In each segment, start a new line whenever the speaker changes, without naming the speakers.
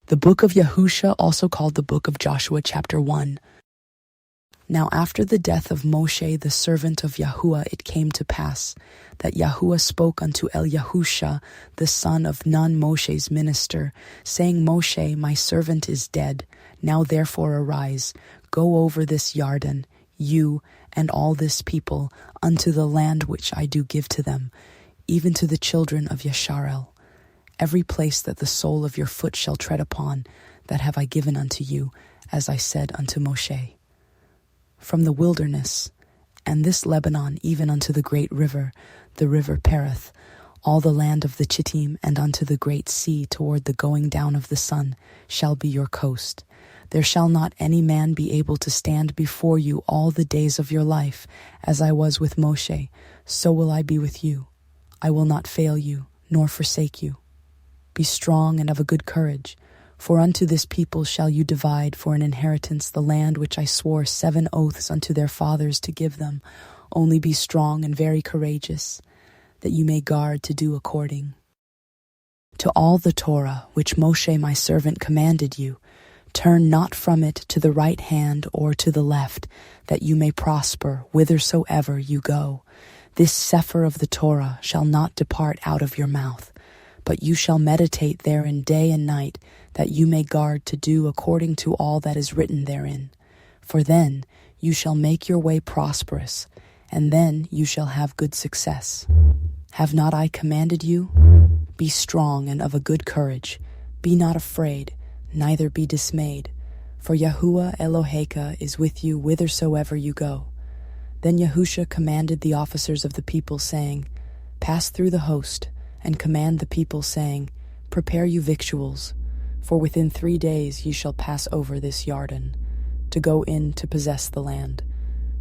The Book of Yahusha, also called the Book of Joshua, chapter 1. Now after the death of Moshe, the servant of Yahuah, it came to pass that Yahuah spoke unto Yahusha, the son of Nun, Moshe's minister, saying, Moshe, my servant is dead. Now therefore arise, go over this Yarden, you and all this people, unto the land which I do give to them, even to the children of Yashar'el. Every place that the sole of your foot shall tread upon, that have I given unto you, as I said unto Moshe. From the wilderness, and this Lebanon, even unto the great river, the river Pereth, all the land of the Chittim, and unto the great sea toward the going down of the sun, shall be your coast. There shall not any man be able to stand before you all the days of your life. As I was with Moshe, so will I be with you. I will not fail you, nor forsake you. Be strong and of a good courage, for unto this people shall you divide for an inheritance the land which I swore 7 oaths unto their fathers to give them. Only be strong and very courageous, that you may guard to do according to all the Torah which Moshe my servant commanded you. Turn not from it to the right hand or to the left, that you may prosper whithersoever you go. This Cepher of the Torah shall not depart out of your mouth, but you shall meditate therein day and night, that you may guard to do according to all that is written therein. For then you shall make your way prosperous, and then you shall have good success. Have not I commanded you? Be strong and of a good courage. Be not afraid, neither be dismayed, for Yahuah Eloheka is with you whithersoever you go. Then Yahusha commanded the officers of the people, saying, Pass through the host, and command the people, saying, Prepare you victuals, for within 3 days ye shall pass over this Yarden, to go in to possess the land,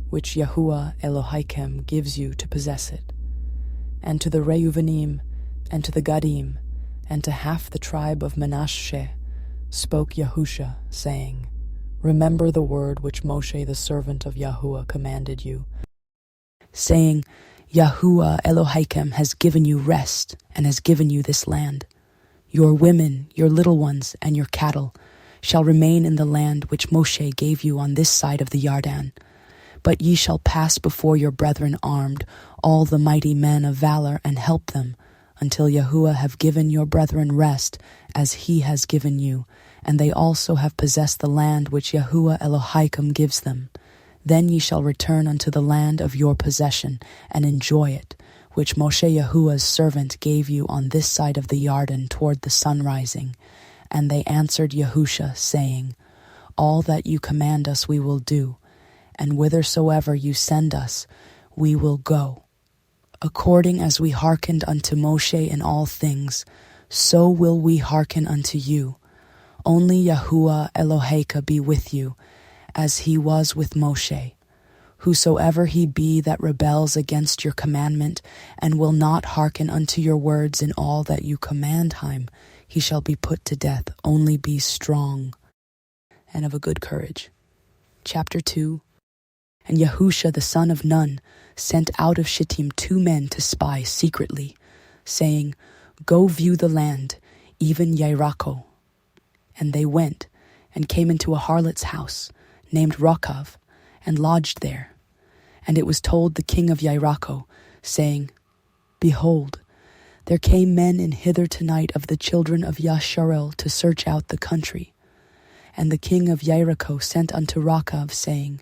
which Yahuah Elohim gives you to possess it. And to the Reuvenim, and to the Gadim, and to half the tribe of Manasseh, spoke Yahusha, saying, Remember the word which Moshe the servant of Yahuah commanded you, saying, Yahuah Elohim has given you rest, and has given you this land. Your women, your little ones, and your cattle shall remain in the land which Moshe gave you on this side of the Yarden. But ye shall pass before your brethren armed, all the mighty men of valor, and help them, until Yahuah have given your brethren rest, as he has given you, and they also have possessed the land which Yahuah Elohim gives them. Then ye shall return unto the land of your possession, and enjoy it, which Moshe Yahuah's servant gave you on this side of the Yarden toward the sun rising. And they answered Yahusha, saying, All that you command us we will do, and whithersoever you send us we will go. According as we hearkened unto Moshe in all things, so will we hearken unto you. Only Yahuah Eloheka be with you, as he was with Moshe. Whosoever he be that rebels against your commandment, and will not hearken unto your words in all that you command him, he shall be put to death. Only be strong and of a good courage. Chapter 2. And Yahusha the son of Nun sent out of Shittim 2 men to spy secretly, saying, Go view the land, even Yericho. And they went, and came into a harlot's house, named Rakav, and lodged there. And it was told the king of Yericho, saying, Behold, there came men in hither tonight of the children of Yashar'el to search out the country. And the king of Yericho sent unto Rakav, saying,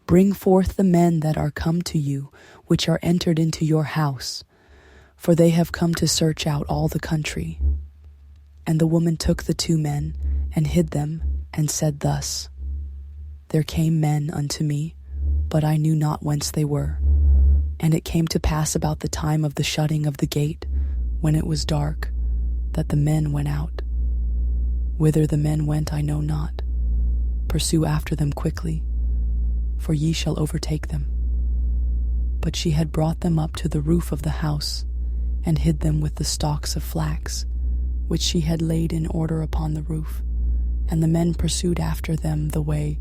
Bring forth the men that are come to you, which are entered into your house, for they have come to search out all the country. And the woman took the 2 men, and hid them, and said thus, There came men unto me, but I knew not whence they were. And it came to pass about the time of the shutting of the gate, when it was dark, that the men went out. Whither the men went I know not. Pursue after them quickly, for ye shall overtake them. But she had brought them up to the roof of the house, and hid them with the stalks of flax, which she had laid in order upon the roof. And the men pursued after them the way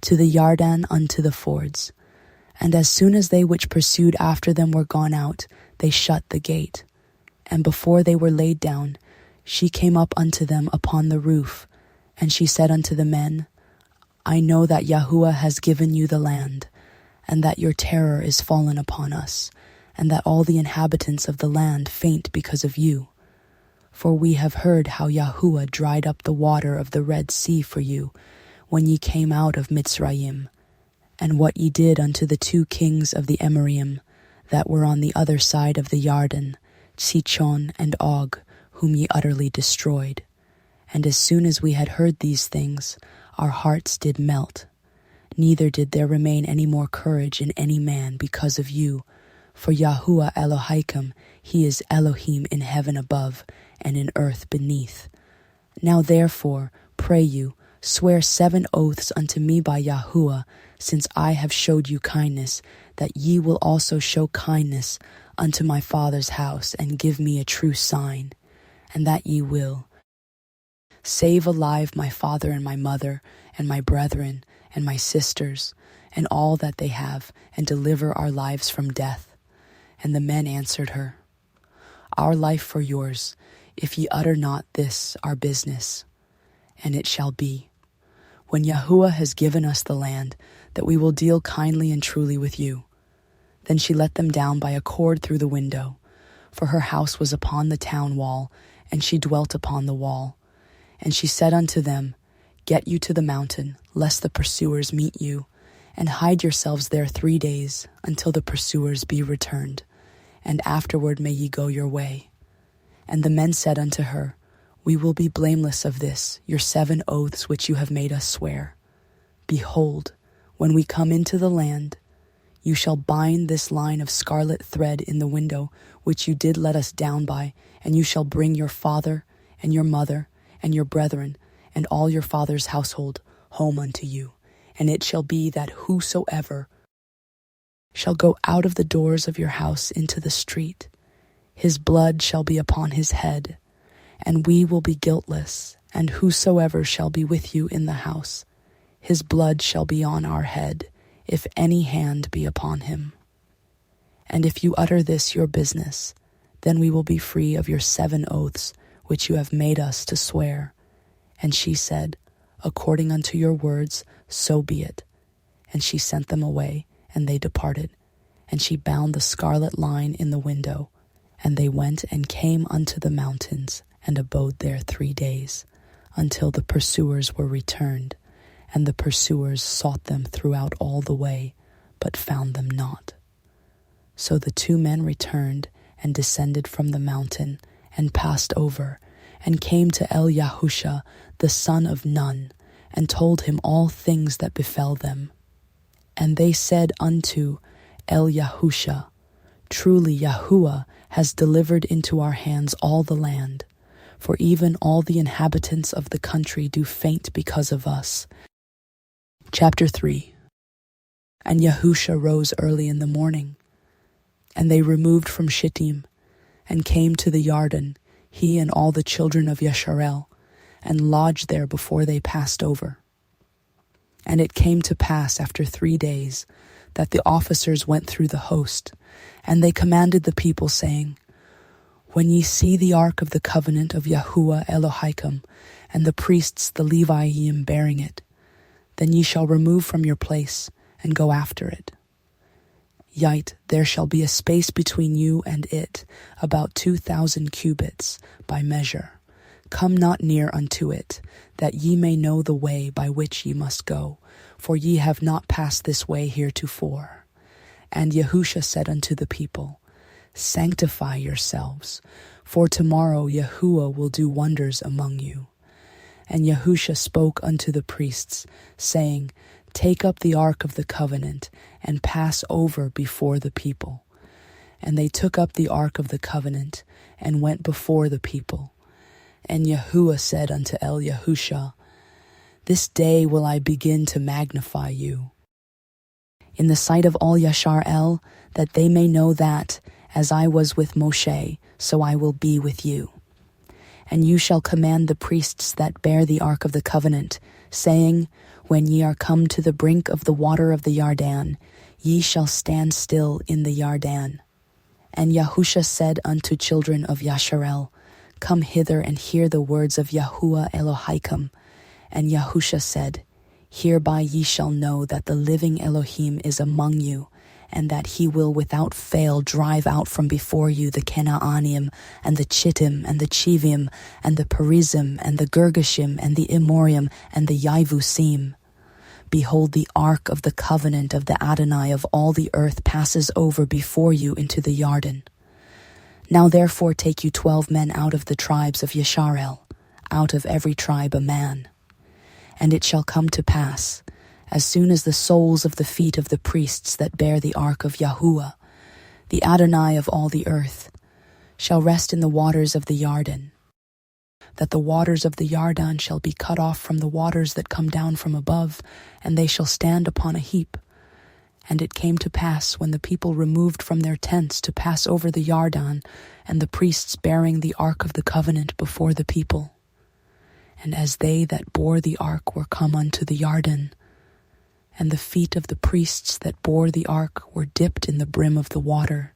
to the Yarden unto the fords. And as soon as they which pursued after them were gone out, they shut the gate. And before they were laid down, she came up unto them upon the roof, and she said unto the men, I know that Yahuah has given you the land, and that your terror is fallen upon us, and that all the inhabitants of the land faint because of you. For we have heard how Yahuah dried up the water of the Red Sea for you, when ye came out of Mitzrayim, and what ye did unto the 2 kings of the Emorium, that were on the other side of the Yarden, Sichon and Og, whom ye utterly destroyed. And as soon as we had heard these things, our hearts did melt. Neither did there remain any more courage in any man because of you. For Yahuah Elohaikum, he is Elohim in heaven above, and in earth beneath. Now therefore, pray you, swear 7 oaths unto me by Yahuah, since I have showed you kindness, that ye will also show kindness unto my father's house, and give me a true sign, and that ye will save alive my father and my mother, and my brethren, and my sisters, and all that they have, and deliver our lives from death. And the men answered her, Our life for yours, if ye utter not this our business. And it shall be, when Yahuah has given us the land, that we will deal kindly and truly with you. Then she let them down by a cord through the window, for her house was upon the town wall, and she dwelt upon the wall. And she said unto them, Get you to the mountain, lest the pursuers meet you, and hide yourselves there 3 days, until the pursuers be returned, and afterward may ye go your way. And the men said unto her, We will be blameless of this, your 7 oaths which you have made us swear. Behold, when we come into the land, you shall bind this line of scarlet thread in the window, which you did let us down by, and you shall bring your father, and your mother, and your brethren, and all your father's household home unto you. And it shall be that whosoever shall go out of the doors of your house into the street, his blood shall be upon his head, and we will be guiltless, and whosoever shall be with you in the house, his blood shall be on our head, if any hand be upon him. And if you utter this your business, then we will be free of your 7 oaths, which you have made us to swear. And she said, According unto your words, so be it. And she sent them away, and they departed. And she bound the scarlet line in the window, and they went and came unto the mountains, and abode there 3 days, until the pursuers were returned. And the pursuers sought them throughout all the way, but found them not. So the 2 men returned, and descended from the mountain, and passed over, and came to Yahusha, the son of Nun, and told him all things that befell them. And they said unto Yahusha, Truly Yahuah has delivered into our hands all the land, for even all the inhabitants of the country do faint because of us. Chapter 3. And Yahusha rose early in the morning, and they removed from Shittim, and came to the Yarden, he and all the children of Yashar'el, and lodged there before they passed over. And it came to pass after 3 days that the officers went through the host, and they commanded the people, saying, When ye see the ark of the covenant of Yahuah Elohaikum, and the priests the Leviim bearing it, then ye shall remove from your place, and go after it. Yet there shall be a space between you and it, about 2,000 cubits by measure. Come not near unto it, that ye may know the way by which ye must go, for ye have not passed this way heretofore. And Yahusha said unto the people, Sanctify yourselves, for tomorrow Yahuah will do wonders among you. And Yahusha spoke unto the priests, saying, Take up the ark of the covenant, and pass over before the people. And they took up the ark of the covenant, and went before the people. And Yahuah said unto Yahusha, This day will I begin to magnify you in the sight of all Yashar'el, that they may know that, as I was with Moshe, so I will be with you. And you shall command the priests that bear the ark of the covenant, saying, When ye are come to the brink of the water of the Yarden, ye shall stand still in the Yarden. And Yahusha said unto children of Yashar'el, Come hither and hear the words of Yahuah Elohaikum. And Yahusha said, Hereby ye shall know that the living Elohim is among you, and that he will without fail drive out from before you the Canaanim, and the Chittim, and the Chivim, and the Perizim, and the Girgashim, and the Amorim, and the Yavusim. Behold, the ark of the covenant of the Adonai of all the earth passes over before you into the Yarden. Now therefore take you 12 men out of the tribes of Yashar'el, out of every tribe a man. And it shall come to pass, as soon as the soles of the feet of the priests that bear the ark of Yahuah, the Adonai of all the earth, shall rest in the waters of the Yarden, that the waters of the Yarden shall be cut off from the waters that come down from above, and they shall stand upon a heap. And it came to pass, when the people removed from their tents to pass over the Yarden, and the priests bearing the ark of the covenant before the people, and as they that bore the ark were come unto the Yarden, and the feet of the priests that bore the ark were dipped in the brim of the water,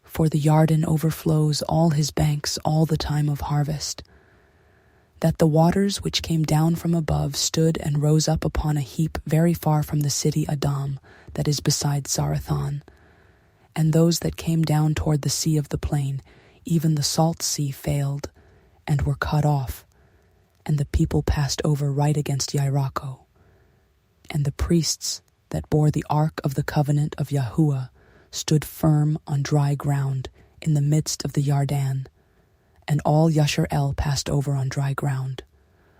for the Yarden overflows all his banks all the time of harvest, that the waters which came down from above stood and rose up upon a heap very far from the city Adam, that is beside Sarathon. And those that came down toward the sea of the plain, even the salt sea, failed, and were cut off, and the people passed over right against Jericho. And the priests that bore the ark of the covenant of Yahuah stood firm on dry ground in the midst of the Yarden, and all Yashar'el passed over on dry ground,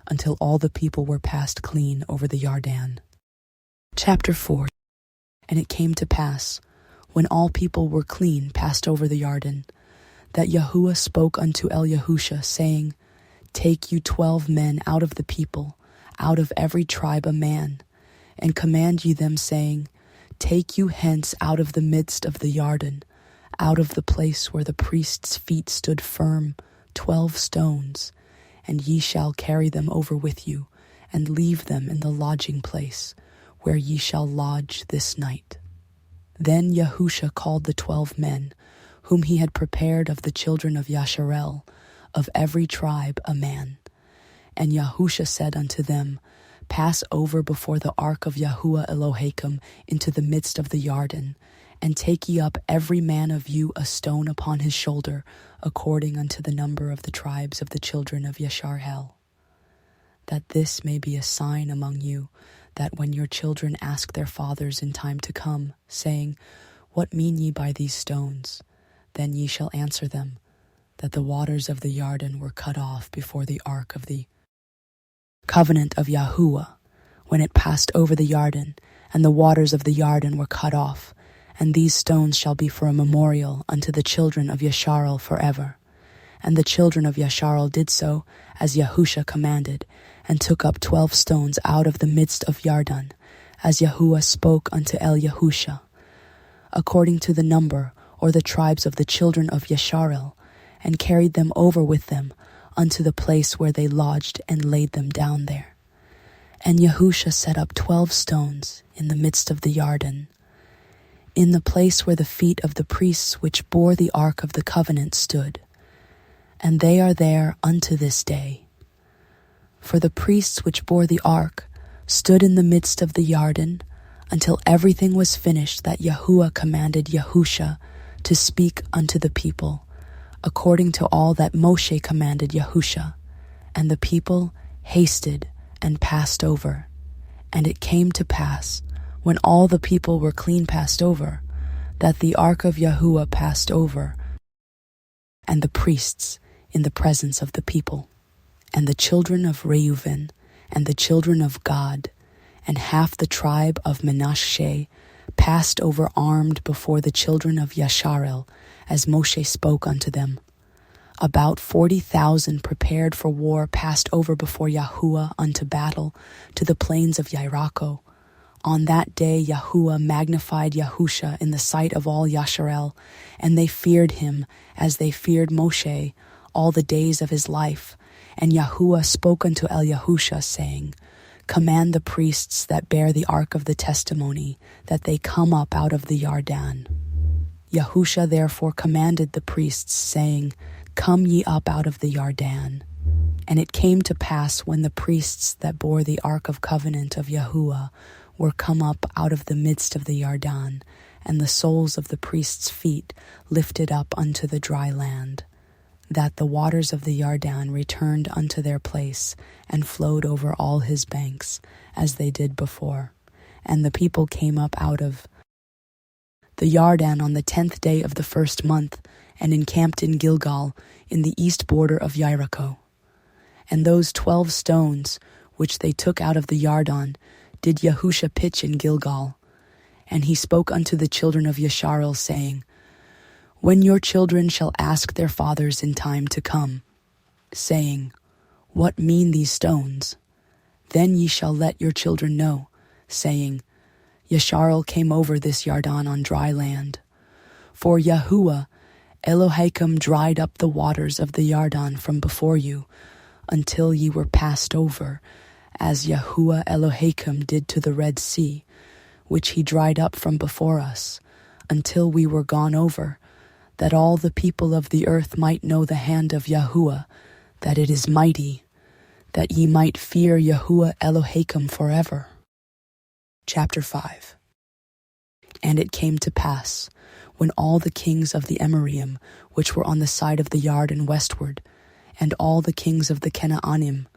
until all the people were passed clean over the Yarden. Chapter 4. And it came to pass, when all people were clean passed over the Yarden, that Yahuah spoke unto Yahusha, saying, Take you 12 men out of the people, out of every tribe a man, and command ye them, saying, Take you hence out of the midst of the Yarden, out of the place where the priest's feet stood firm, 12 stones, and ye shall carry them over with you, and leave them in the lodging place, where ye shall lodge this night. Then Yahusha called the 12 men, whom he had prepared of the children of Yashar'el, of every tribe a man. And Yahusha said unto them, Pass over before the ark of Yahuah Elohaikum into the midst of the Yarden, and take ye up every man of you a stone upon his shoulder, according unto the number of the tribes of the children of Yashar'el. That this may be a sign among you, that when your children ask their fathers in time to come, saying, What mean ye by these stones? Then ye shall answer them, that the waters of the Yarden were cut off before the ark of the covenant of Yahuah, when it passed over the Yarden, and the waters of the Yarden were cut off, and these stones shall be for a memorial unto the children of Yashar'el forever. And the children of Yashar'el did so, as Yahusha commanded, and took up 12 stones out of the midst of Yarden, as Yahuah spoke unto Yahusha, according to the number, or the tribes of the children of Yashar'el, and carried them over with them unto the place where they lodged, and laid them down there. And Yahusha set up 12 stones in the midst of the Yarden, in the place where the feet of the priests which bore the ark of the covenant stood, and they are there unto this day. For the priests which bore the ark stood in the midst of the Yarden, until everything was finished that Yahuah commanded Yahusha to speak unto the people, according to all that Moshe commanded Yahusha. And the people hasted and passed over. And it came to pass, when all the people were clean passed over, that the ark of Yahuah passed over, and the priests in the presence of the people. And the children of Reuven, and the children of Gad, and half the tribe of Manasseh, passed over armed before the children of Yashar'el, as Moshe spoke unto them. About 40,000 prepared for war passed over before Yahuah unto battle, to the plains of Jericho. On that day Yahuah magnified Yahusha in the sight of all Yashar'el, and they feared him as they feared Moshe all the days of his life. And Yahuah spoke unto Yahusha, saying, Command the priests that bear the ark of the testimony, that they come up out of the Yarden. Yahusha therefore commanded the priests, saying, Come ye up out of the Yarden. And it came to pass when the priests that bore the ark of covenant of Yahuah were come up out of the midst of the Yarden, and the soles of the priests' feet lifted up unto the dry land, that the waters of the Yarden returned unto their place, and flowed over all his banks, as they did before. And the people came up out of the Yarden on the 10th day of the first month, and encamped in Gilgal, in the east border of Jericho. And those 12 stones, which they took out of the Yarden, did Yahusha pitch in Gilgal. And he spoke unto the children of Yashar'el, saying, When your children shall ask their fathers in time to come, saying, What mean these stones? Then ye shall let your children know, saying, Yashar'el came over this Yarden on dry land. For Yahuah, Elohim, dried up the waters of the Yarden from before you, until ye were passed over, as Yahuah Elohim did to the Red Sea, which he dried up from before us, until we were gone over, that all the people of the earth might know the hand of Yahuah, that it is mighty, that ye might fear Yahuah Elohim forever. Chapter 5. And it came to pass, when all the kings of the Emorium, which were on the side of the Yarden westward, and all the kings of the Canaanim,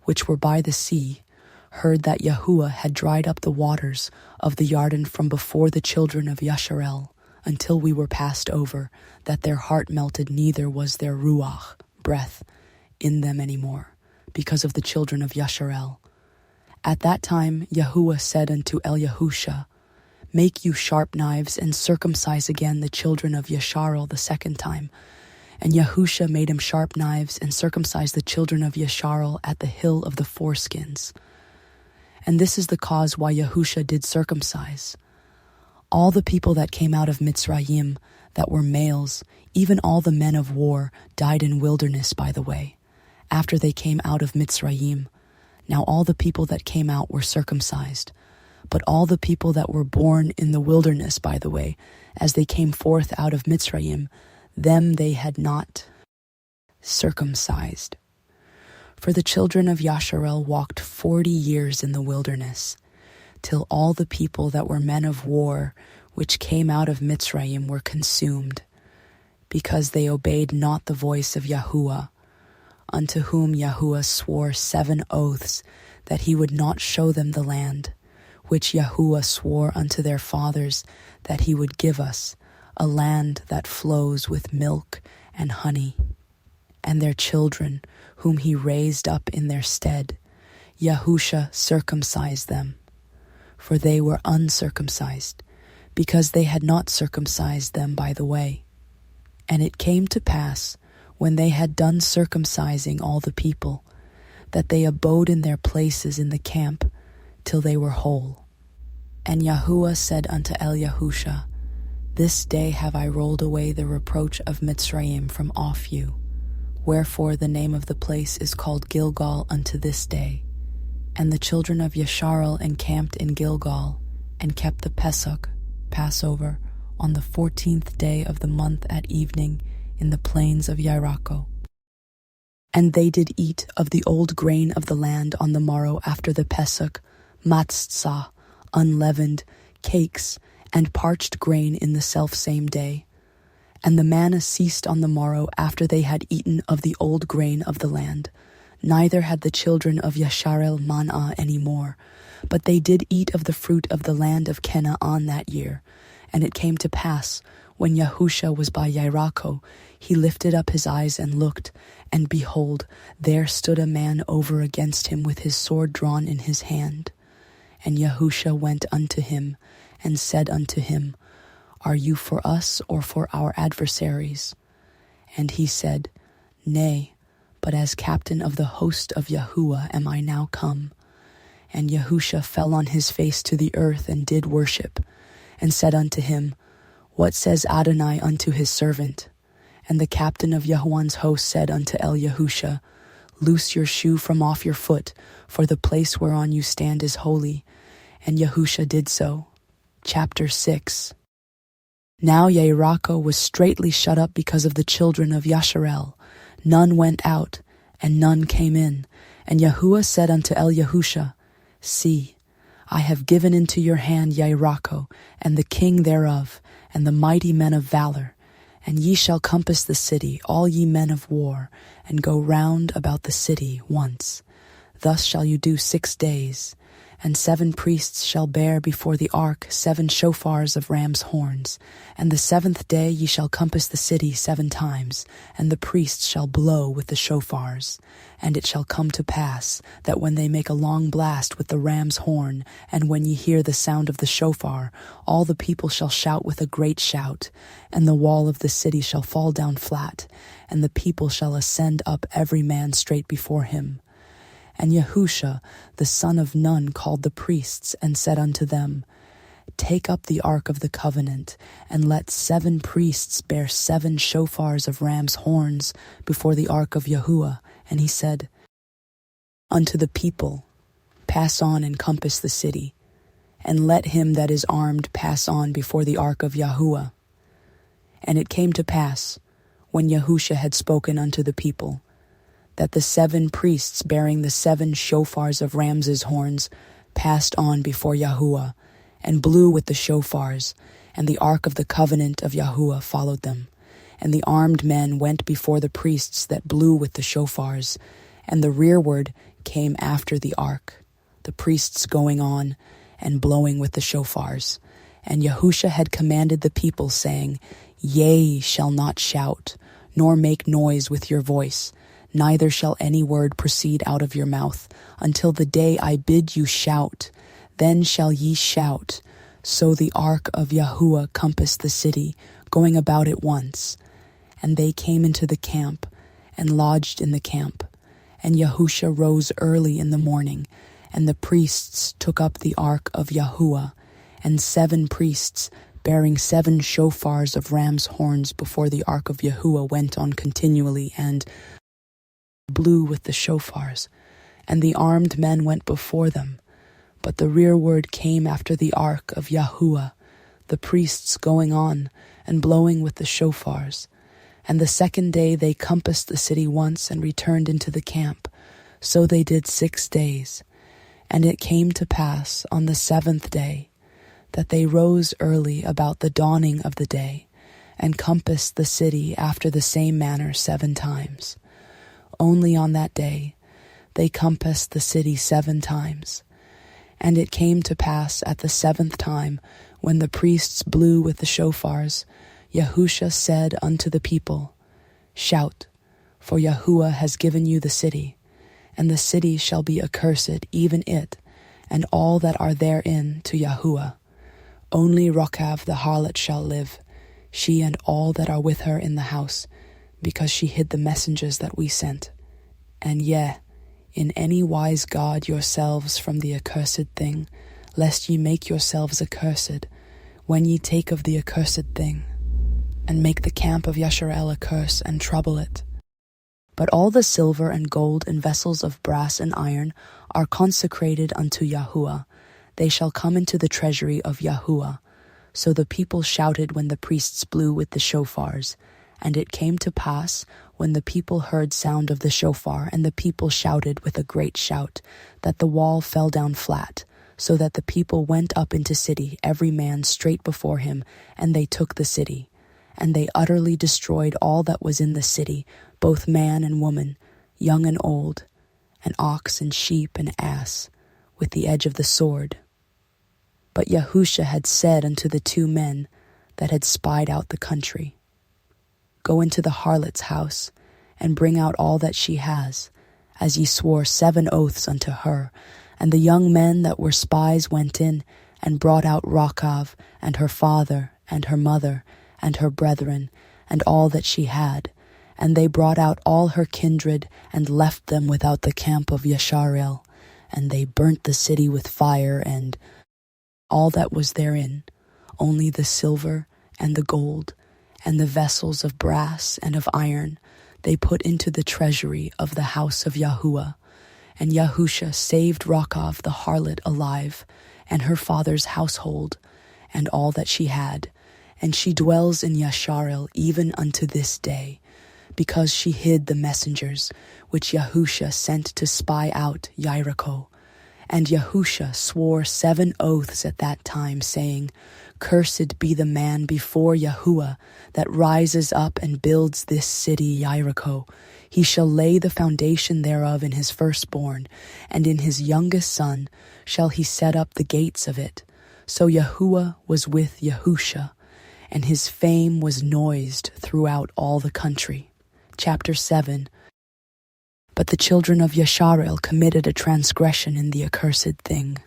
which were by the sea, heard that Yahuah had dried up the waters of the Yarden from before the children of Yashar'el, until we were passed over, that their heart melted, neither was there ruach, breath, in them any more, because of the children of Yashar'el. At that time Yahuah said unto Yahusha, Make you sharp knives, and circumcise again the children of Yashar'el the second time. And Yahusha made him sharp knives, and circumcised the children of Yashar'el at the hill of the foreskins. And this is the cause why Yahusha did circumcise. All the people that came out of Mitzrayim, that were males, even all the men of war, died in wilderness by the way, after they came out of Mitzrayim. Now all the people that came out were circumcised, but all the people that were born in the wilderness by the way, as they came forth out of Mitzrayim, them they had not circumcised. For the children of Yashar'el walked 40 years in the wilderness, till all the people that were men of war, which came out of Mitzrayim, were consumed, because they obeyed not the voice of Yahuah, unto whom Yahuah swore 7 oaths, that he would not show them the land, which Yahuah swore unto their fathers, that he would give us, a land that flows with milk and honey. And their children, whom he raised up in their stead, Yahusha circumcised them. For they were uncircumcised, because they had not circumcised them by the way. And it came to pass, when they had done circumcising all the people, that they abode in their places in the camp, till they were whole. And Yahuah said unto Yahusha, This day have I rolled away the reproach of Mitzrayim from off you. Wherefore the name of the place is called Gilgal unto this day. And the children of Yashar'el encamped in Gilgal, and kept the Pesach, Passover, on the 14th day of the month at evening, in the plains of Jericho. And they did eat of the old grain of the land on the morrow after the Pesach, matzah, unleavened, cakes, and parched grain in the selfsame day. And the manna ceased on the morrow after they had eaten of the old grain of the land. Neither had the children of Yashar'el manna any more, but they did eat of the fruit of the land of Canaan that year. And it came to pass, when Yahusha was by Jericho, he lifted up his eyes and looked, and behold, there stood a man over against him with his sword drawn in his hand. And Yahusha went unto him, and said unto him, Are you for us or for our adversaries? And he said, Nay, but as captain of the host of Yahuah am I now come. And Yahusha fell on his face to the earth and did worship, and said unto him, What says Adonai unto his servant? And the captain of Yahuah's host said unto Yahusha, Loose your shoe from off your foot, for the place whereon you stand is holy. And Yahusha did so. Chapter 6. Now Jericho was straitly shut up because of the children of Yashar'el. None went out, and none came in. And Yahuah said unto Yahusha, See, I have given into your hand Jericho, and the king thereof, and the mighty men of valor. And ye shall compass the city, all ye men of war, and go round about the city once. Thus shall you do 6 days. And 7 priests shall bear before the ark 7 shofars of ram's horns. And the 7th day ye shall compass the city 7 times, and the priests shall blow with the shofars. And it shall come to pass, that when they make a long blast with the ram's horn, and when ye hear the sound of the shofar, all the people shall shout with a great shout, and the wall of the city shall fall down flat, and the people shall ascend up every man straight before him. And Yahusha, the son of Nun, called the priests, and said unto them, Take up the ark of the covenant, and let 7 priests bear 7 shofars of ram's horns before the ark of Yahuah. And he said unto the people, Pass on and compass the city, and let him that is armed pass on before the ark of Yahuah. And it came to pass, when Yahusha had spoken unto the people, that the 7 priests bearing the 7 shofars of ram's horns passed on before Yahuah, and blew with the shofars, and the ark of the covenant of Yahuah followed them. And the armed men went before the priests that blew with the shofars, and the rearward came after the ark, the priests going on and blowing with the shofars. And Yahusha had commanded the people, saying, Ye shall not shout, nor make noise with your voice, neither shall any word proceed out of your mouth, until the day I bid you shout. Then shall ye shout. So the ark of Yahuah compassed the city, going about it once. And they came into the camp, and lodged in the camp. And Yahusha rose early in the morning, and the priests took up the ark of Yahuah, and 7 priests, bearing 7 shofars of ram's horns before the ark of Yahuah, went on continually, and blew with the shofars, and the armed men went before them. But the rearward came after the ark of Yahuah, the priests going on and blowing with the shofars. And the 2nd day they compassed the city once and returned into the camp. So they did 6 days. And it came to pass on the 7th day that they rose early about the dawning of the day, and compassed the city after the same manner 7 times. Only on that day they compassed the city 7 times. And it came to pass at the 7th time, when the priests blew with the shofars, Yahusha said unto the people, Shout, for Yahuah has given you the city, and the city shall be accursed, even it, and all that are therein, to Yahuah. Only Rakav the harlot shall live, she and all that are with her in the house, because she hid the messengers that we sent. And in any wise guard yourselves from the accursed thing, lest ye make yourselves accursed, when ye take of the accursed thing, and make the camp of Yashar'el a curse, and trouble it. But all the silver and gold and vessels of brass and iron are consecrated unto Yahuah. They shall come into the treasury of Yahuah. So the people shouted when the priests blew with the shofars. And it came to pass, when the people heard sound of the shofar, and the people shouted with a great shout, that the wall fell down flat, so that the people went up into city, every man straight before him, and they took the city. And they utterly destroyed all that was in the city, both man and woman, young and old, and ox and sheep and ass, with the edge of the sword. But Yahusha had said unto the 2 men that had spied out the country, Go into the harlot's house, and bring out all that she has, as ye swore 7 oaths unto her. And the young men that were spies went in, and brought out Rakav, and her father, and her mother, and her brethren, and all that she had. And they brought out all her kindred, and left them without the camp of Yashar'el. And they burnt the city with fire, and all that was therein, only the silver and the gold, and the vessels of brass and of iron, they put into the treasury of the house of Yahuah. And Yahusha saved Rakav the harlot alive, and her father's household, and all that she had. and she dwells in Yashar'el even unto this day, because she hid the messengers which Yahusha sent to spy out Jericho. And Yahusha swore 7 oaths at that time, saying, Cursed be the man before Yahuah that rises up and builds this city Jericho. He shall lay the foundation thereof in his firstborn, and in his youngest son shall he set up the gates of it. So Yahuah was with Yahusha, and his fame was noised throughout all the country. Chapter 7. But the children of Yashar'el committed a transgression in the accursed thing.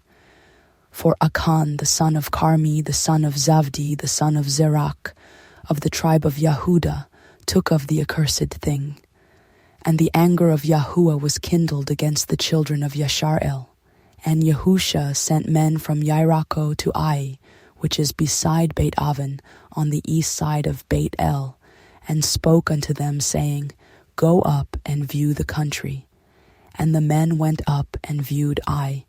For Achan, the son of Carmi, the son of Zavdi, the son of Zerach, of the tribe of Yehudah, took of the accursed thing. And the anger of Yahuah was kindled against the children of Yashar'el. And Yahusha sent men from Jericho to Ai, which is beside Beit Aven, on the east side of Beit El, and spoke unto them, saying, Go up and view the country. And the men went up and viewed Ai.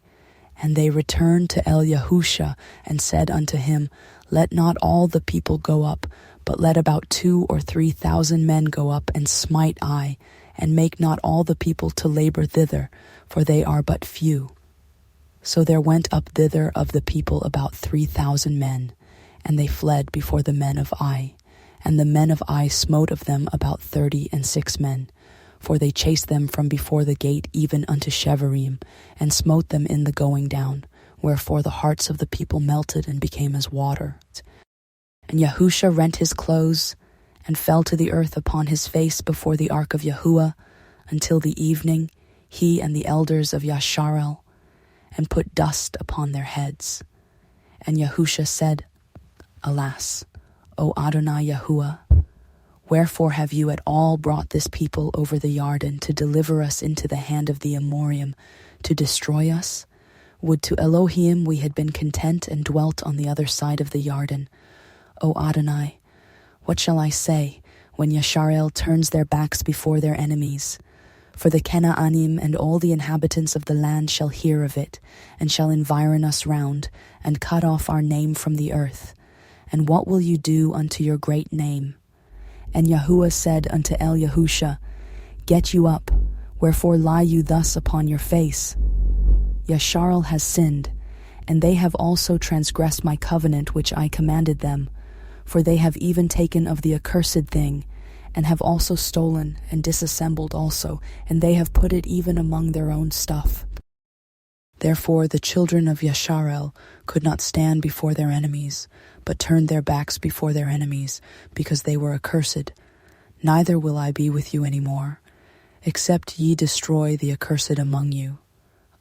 And they returned to Yahusha and said unto him, Let not all the people go up, but let about 2,000 or 3,000 men go up and smite Ai, and make not all the people to labor thither, for they are but few. So there went up thither of the people about 3,000 men, and they fled before the men of Ai. And the men of Ai smote of them about 36 men, for they chased them from before the gate even unto Shevarim, and smote them in the going down, wherefore the hearts of the people melted and became as water. And Yahusha rent his clothes, and fell to the earth upon his face before the ark of Yahuah, until the evening, he and the elders of Yashar'el, and put dust upon their heads. And Yahusha said, Alas, O Adonai Yahuah, wherefore have you at all brought this people over the Yarden to deliver us into the hand of the Amorim, to destroy us? Would to Elohim we had been content and dwelt on the other side of the Yarden. O Adonai, what shall I say when Yashar'el turns their backs before their enemies? For the Kenaanim and all the inhabitants of the land shall hear of it, and shall environ us round, and cut off our name from the earth. And what will you do unto your great name? And Yahuah said unto Yahusha, Get you up, wherefore lie you thus upon your face? Yashar'el has sinned, and they have also transgressed my covenant which I commanded them, for they have even taken of the accursed thing, and have also stolen and disassembled also, and they have put it even among their own stuff. Therefore the children of Yashar'el could not stand before their enemies, but turned their backs before their enemies, because they were accursed. Neither will I be with you any more, except ye destroy the accursed among you.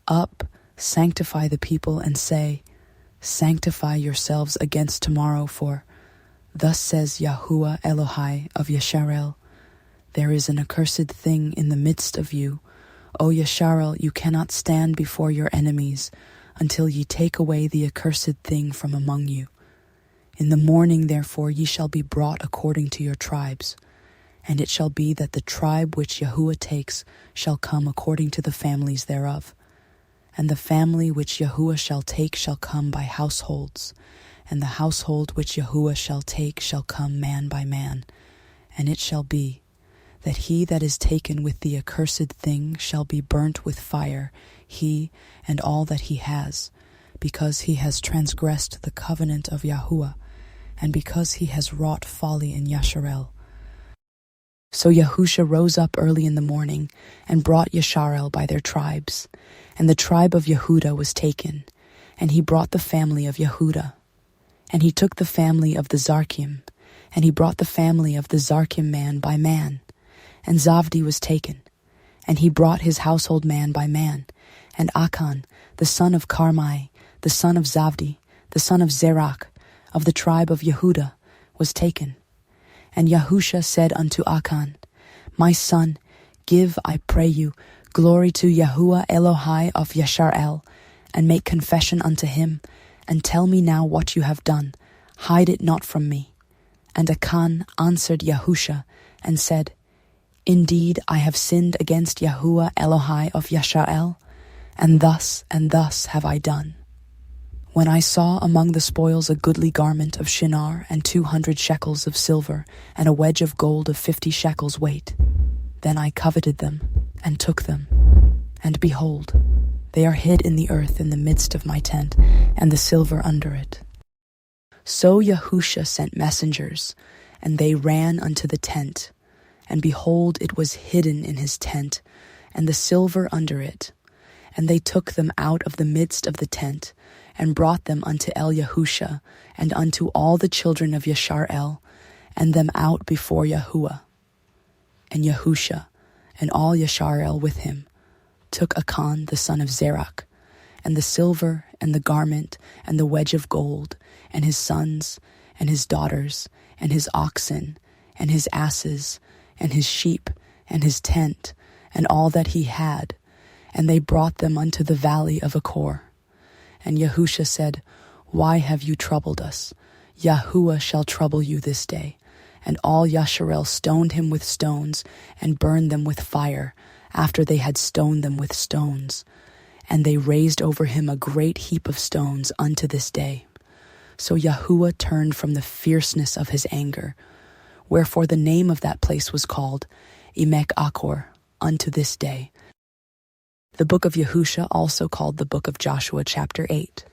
Up, sanctify the people, and say, Sanctify yourselves against tomorrow, for thus says Yahuah Elohai of Yashar'el, There is an accursed thing in the midst of you. O Yashar'el, you cannot stand before your enemies, until ye take away the accursed thing from among you. In the morning, therefore, ye shall be brought according to your tribes. And it shall be that the tribe which Yahuah takes shall come according to the families thereof. And the family which Yahuah shall take shall come by households, and the household which Yahuah shall take shall come man by man. And it shall be that he that is taken with the accursed thing shall be burnt with fire, he and all that he has, because he has transgressed the covenant of Yahuah, and because he has wrought folly in Yashar'el. So Yahusha rose up early in the morning, and brought Yashar'el by their tribes. And the tribe of Yehudah was taken, and he brought the family of Yehudah. And he took the family of the Zarkim, and he brought the family of the Zarkim man by man. And Zavdi was taken, and he brought his household man by man. And Achan, the son of Carmi, the son of Zavdi, the son of Zerach, of the tribe of Yehudah, was taken. And Yahusha said unto Achan, My son, give, I pray you, glory to Yahuah Elohai of Yashar'el, and make confession unto him, and tell me now what you have done. Hide it not from me. And Achan answered Yahusha, and said, Indeed, I have sinned against Yahuah Elohai of Yashar'el, and thus have I done. When I saw among the spoils a goodly garment of Shinar and 200 shekels of silver and a wedge of gold of 50 shekels weight, then I coveted them and took them. And behold, they are hid in the earth in the midst of my tent, and the silver under it. So Yahusha sent messengers, and they ran unto the tent, and behold, it was hidden in his tent, and the silver under it. And they took them out of the midst of the tent, and brought them unto Yahusha, and unto all the children of Yashar'el, and them out before Yahuah. And Yahusha, and all Yashar'el with him, took Achan the son of Zerach, and the silver, and the garment, and the wedge of gold, and his sons, and his daughters, and his oxen, and his asses, and his sheep, and his tent, and all that he had, and they brought them unto the valley of Achor. And Yahusha said, Why have you troubled us? Yahuah shall trouble you this day. And all Yashar'el stoned him with stones, and burned them with fire, after they had stoned them with stones. And they raised over him a great heap of stones unto this day. So Yahuah turned from the fierceness of his anger. Wherefore the name of that place was called Emek Achor unto this day. The book of Yahusha, also called the book of Joshua, chapter 8.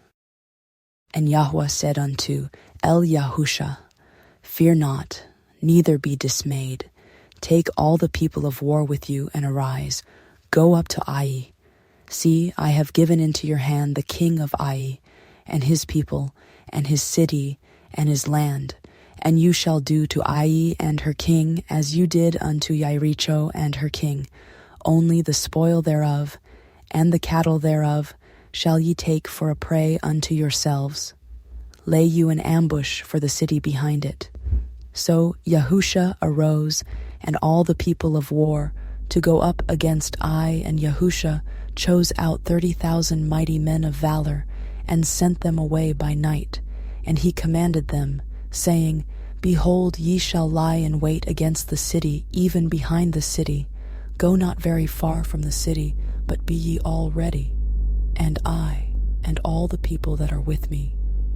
And Yahuah said unto Yahusha, Fear not, neither be dismayed. Take all the people of war with you, and arise. Go up to Ai. See, I have given into your hand the king of Ai, and his people, and his city, and his land. And you shall do to Ai and her king as you did unto Jericho and her king. Only the spoil thereof, and the cattle thereof, shall ye take for a prey unto yourselves. Lay you an ambush for the city behind it. So Yahusha arose, and all the people of war, to go up against Ai, and Yahusha chose out 30,000 mighty men of valor, and sent them away by night. And he commanded them, saying, Behold, ye shall lie in wait against the city, even behind the city. Go not very far from the city, but be ye all ready. And I, and all the people that are with me,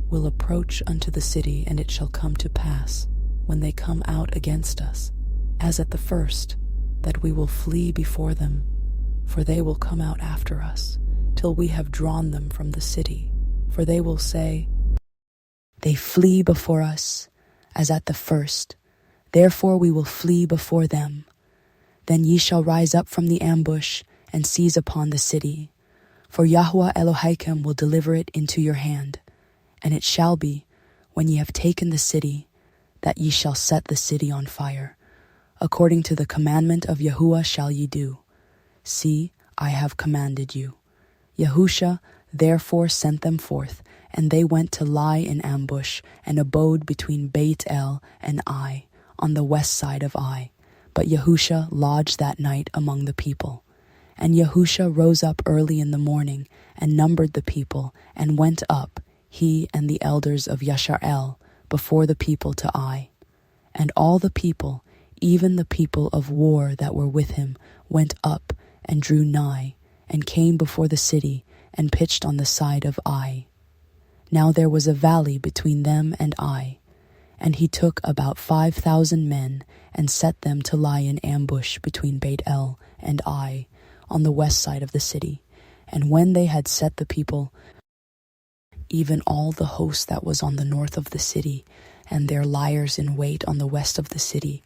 will approach unto the city, and it shall come to pass, when they come out against us, as at the first, that we will flee before them, for they will come out after us, till we have drawn them from the city. For they will say, They flee before us, as at the first, therefore we will flee before them. Then ye shall rise up from the ambush, and seize upon the city. For Yahuah Elohim will deliver it into your hand. And it shall be, when ye have taken the city, that ye shall set the city on fire. According to the commandment of Yahuah shall ye do. See, I have commanded you. Yahusha therefore sent them forth, and they went to lie in ambush, and abode between Beit El and Ai, on the west side of Ai. But Yahusha lodged that night among the people. And Yahusha rose up early in the morning, and numbered the people, and went up, he and the elders of Yashar'el, before the people to Ai. And all the people, even the people of war that were with him, went up, and drew nigh, and came before the city, and pitched on the side of Ai. Now there was a valley between them and Ai. And he took about 5,000 men, and set them to lie in ambush between Beit El and Ai, on the west side of the city. And when they had set the people, even all the host that was on the north of the city, and their liers in wait on the west of the city,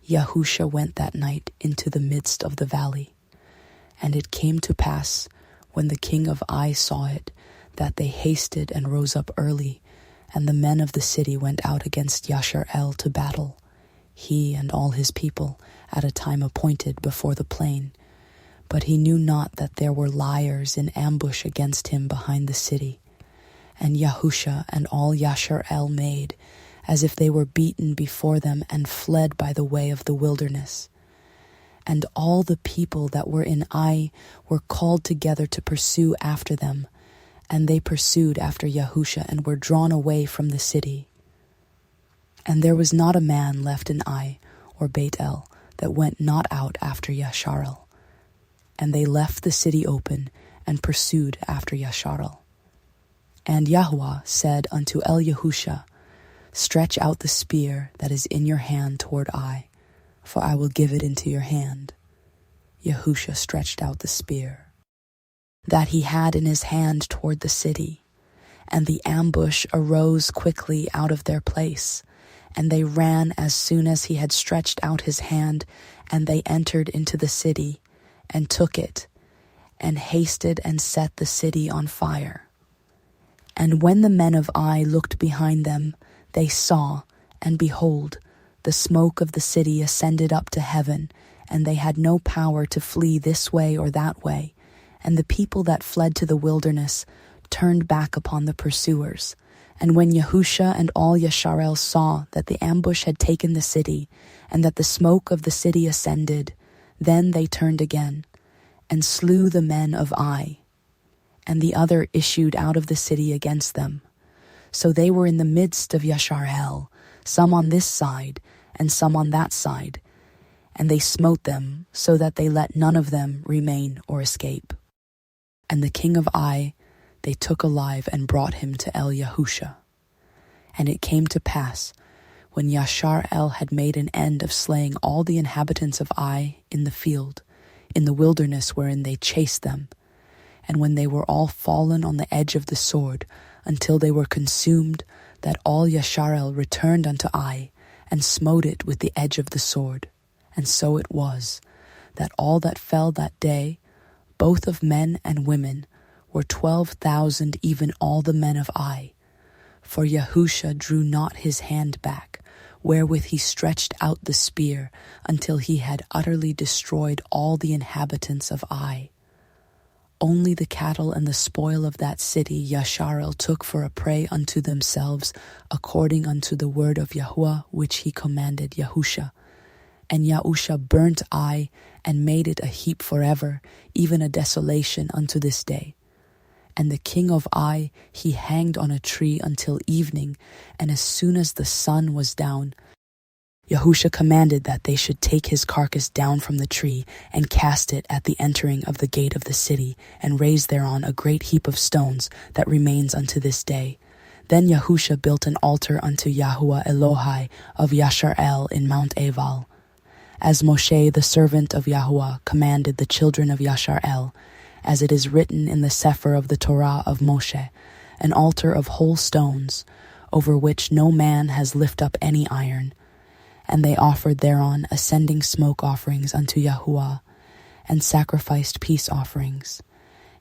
Yahusha went that night into the midst of the valley. And it came to pass, when the king of Ai saw it, that they hasted and rose up early, and the men of the city went out against Yashar'el to battle, he and all his people, at a time appointed before the plain. But he knew not that there were liers in ambush against him behind the city. And Yahusha and all Yashar'el made, as if they were beaten before them, and fled by the way of the wilderness. And all the people that were in Ai were called together to pursue after them, and they pursued after Yahusha, and were drawn away from the city. And there was not a man left in Ai or Beit El that went not out after Yashar'el. And they left the city open, and pursued after Yashar'el. And Yahuah said unto Yahusha, Stretch out the spear that is in your hand toward I, for I will give it into your hand. Yahusha stretched out the spear that he had in his hand toward the city, and the ambush arose quickly out of their place, and they ran as soon as he had stretched out his hand, and they entered into the city, and took it, and hasted and set the city on fire. And when the men of Ai looked behind them, they saw, and behold, the smoke of the city ascended up to heaven, and they had no power to flee this way or that way. And the people that fled to the wilderness turned back upon the pursuers. And when Yahusha and all Yashar'el saw that the ambush had taken the city, and that the smoke of the city ascended, then they turned again, and slew the men of Ai. And the other issued out of the city against them. So they were in the midst of Yashar'el, some on this side, and some on that side. And they smote them, so that they let none of them remain or escape. And the king of Ai they took alive and brought him to Yahusha. And it came to pass, when Yashar'el had made an end of slaying all the inhabitants of Ai in the field, in the wilderness wherein they chased them, and when they were all fallen on the edge of the sword, until they were consumed, that all Yashar'el returned unto Ai, and smote it with the edge of the sword. And so it was, that all that fell that day, both of men and women, were 12,000, even all the men of Ai. For Yahusha drew not his hand back, wherewith he stretched out the spear, until he had utterly destroyed all the inhabitants of Ai. Only the cattle and the spoil of that city Yashar'el took for a prey unto themselves, according unto the word of Yahuah which he commanded Yahusha. And Yahusha burnt Ai, and made it a heap forever, even a desolation unto this day. And the king of Ai he hanged on a tree until evening, and as soon as the sun was down, Yahusha commanded that they should take his carcass down from the tree, and cast it at the entering of the gate of the city, and raise thereon a great heap of stones, that remains unto this day. Then Yahusha built an altar unto Yahuah Elohai of Yashar'el in Mount Eval, as Moshe the servant of Yahuah commanded the children of Yashar'el, as it is written in the Cepher of the Torah of Moshe, an altar of whole stones, over which no man has lift up any iron. And they offered thereon ascending smoke offerings unto Yahuah, and sacrificed peace offerings.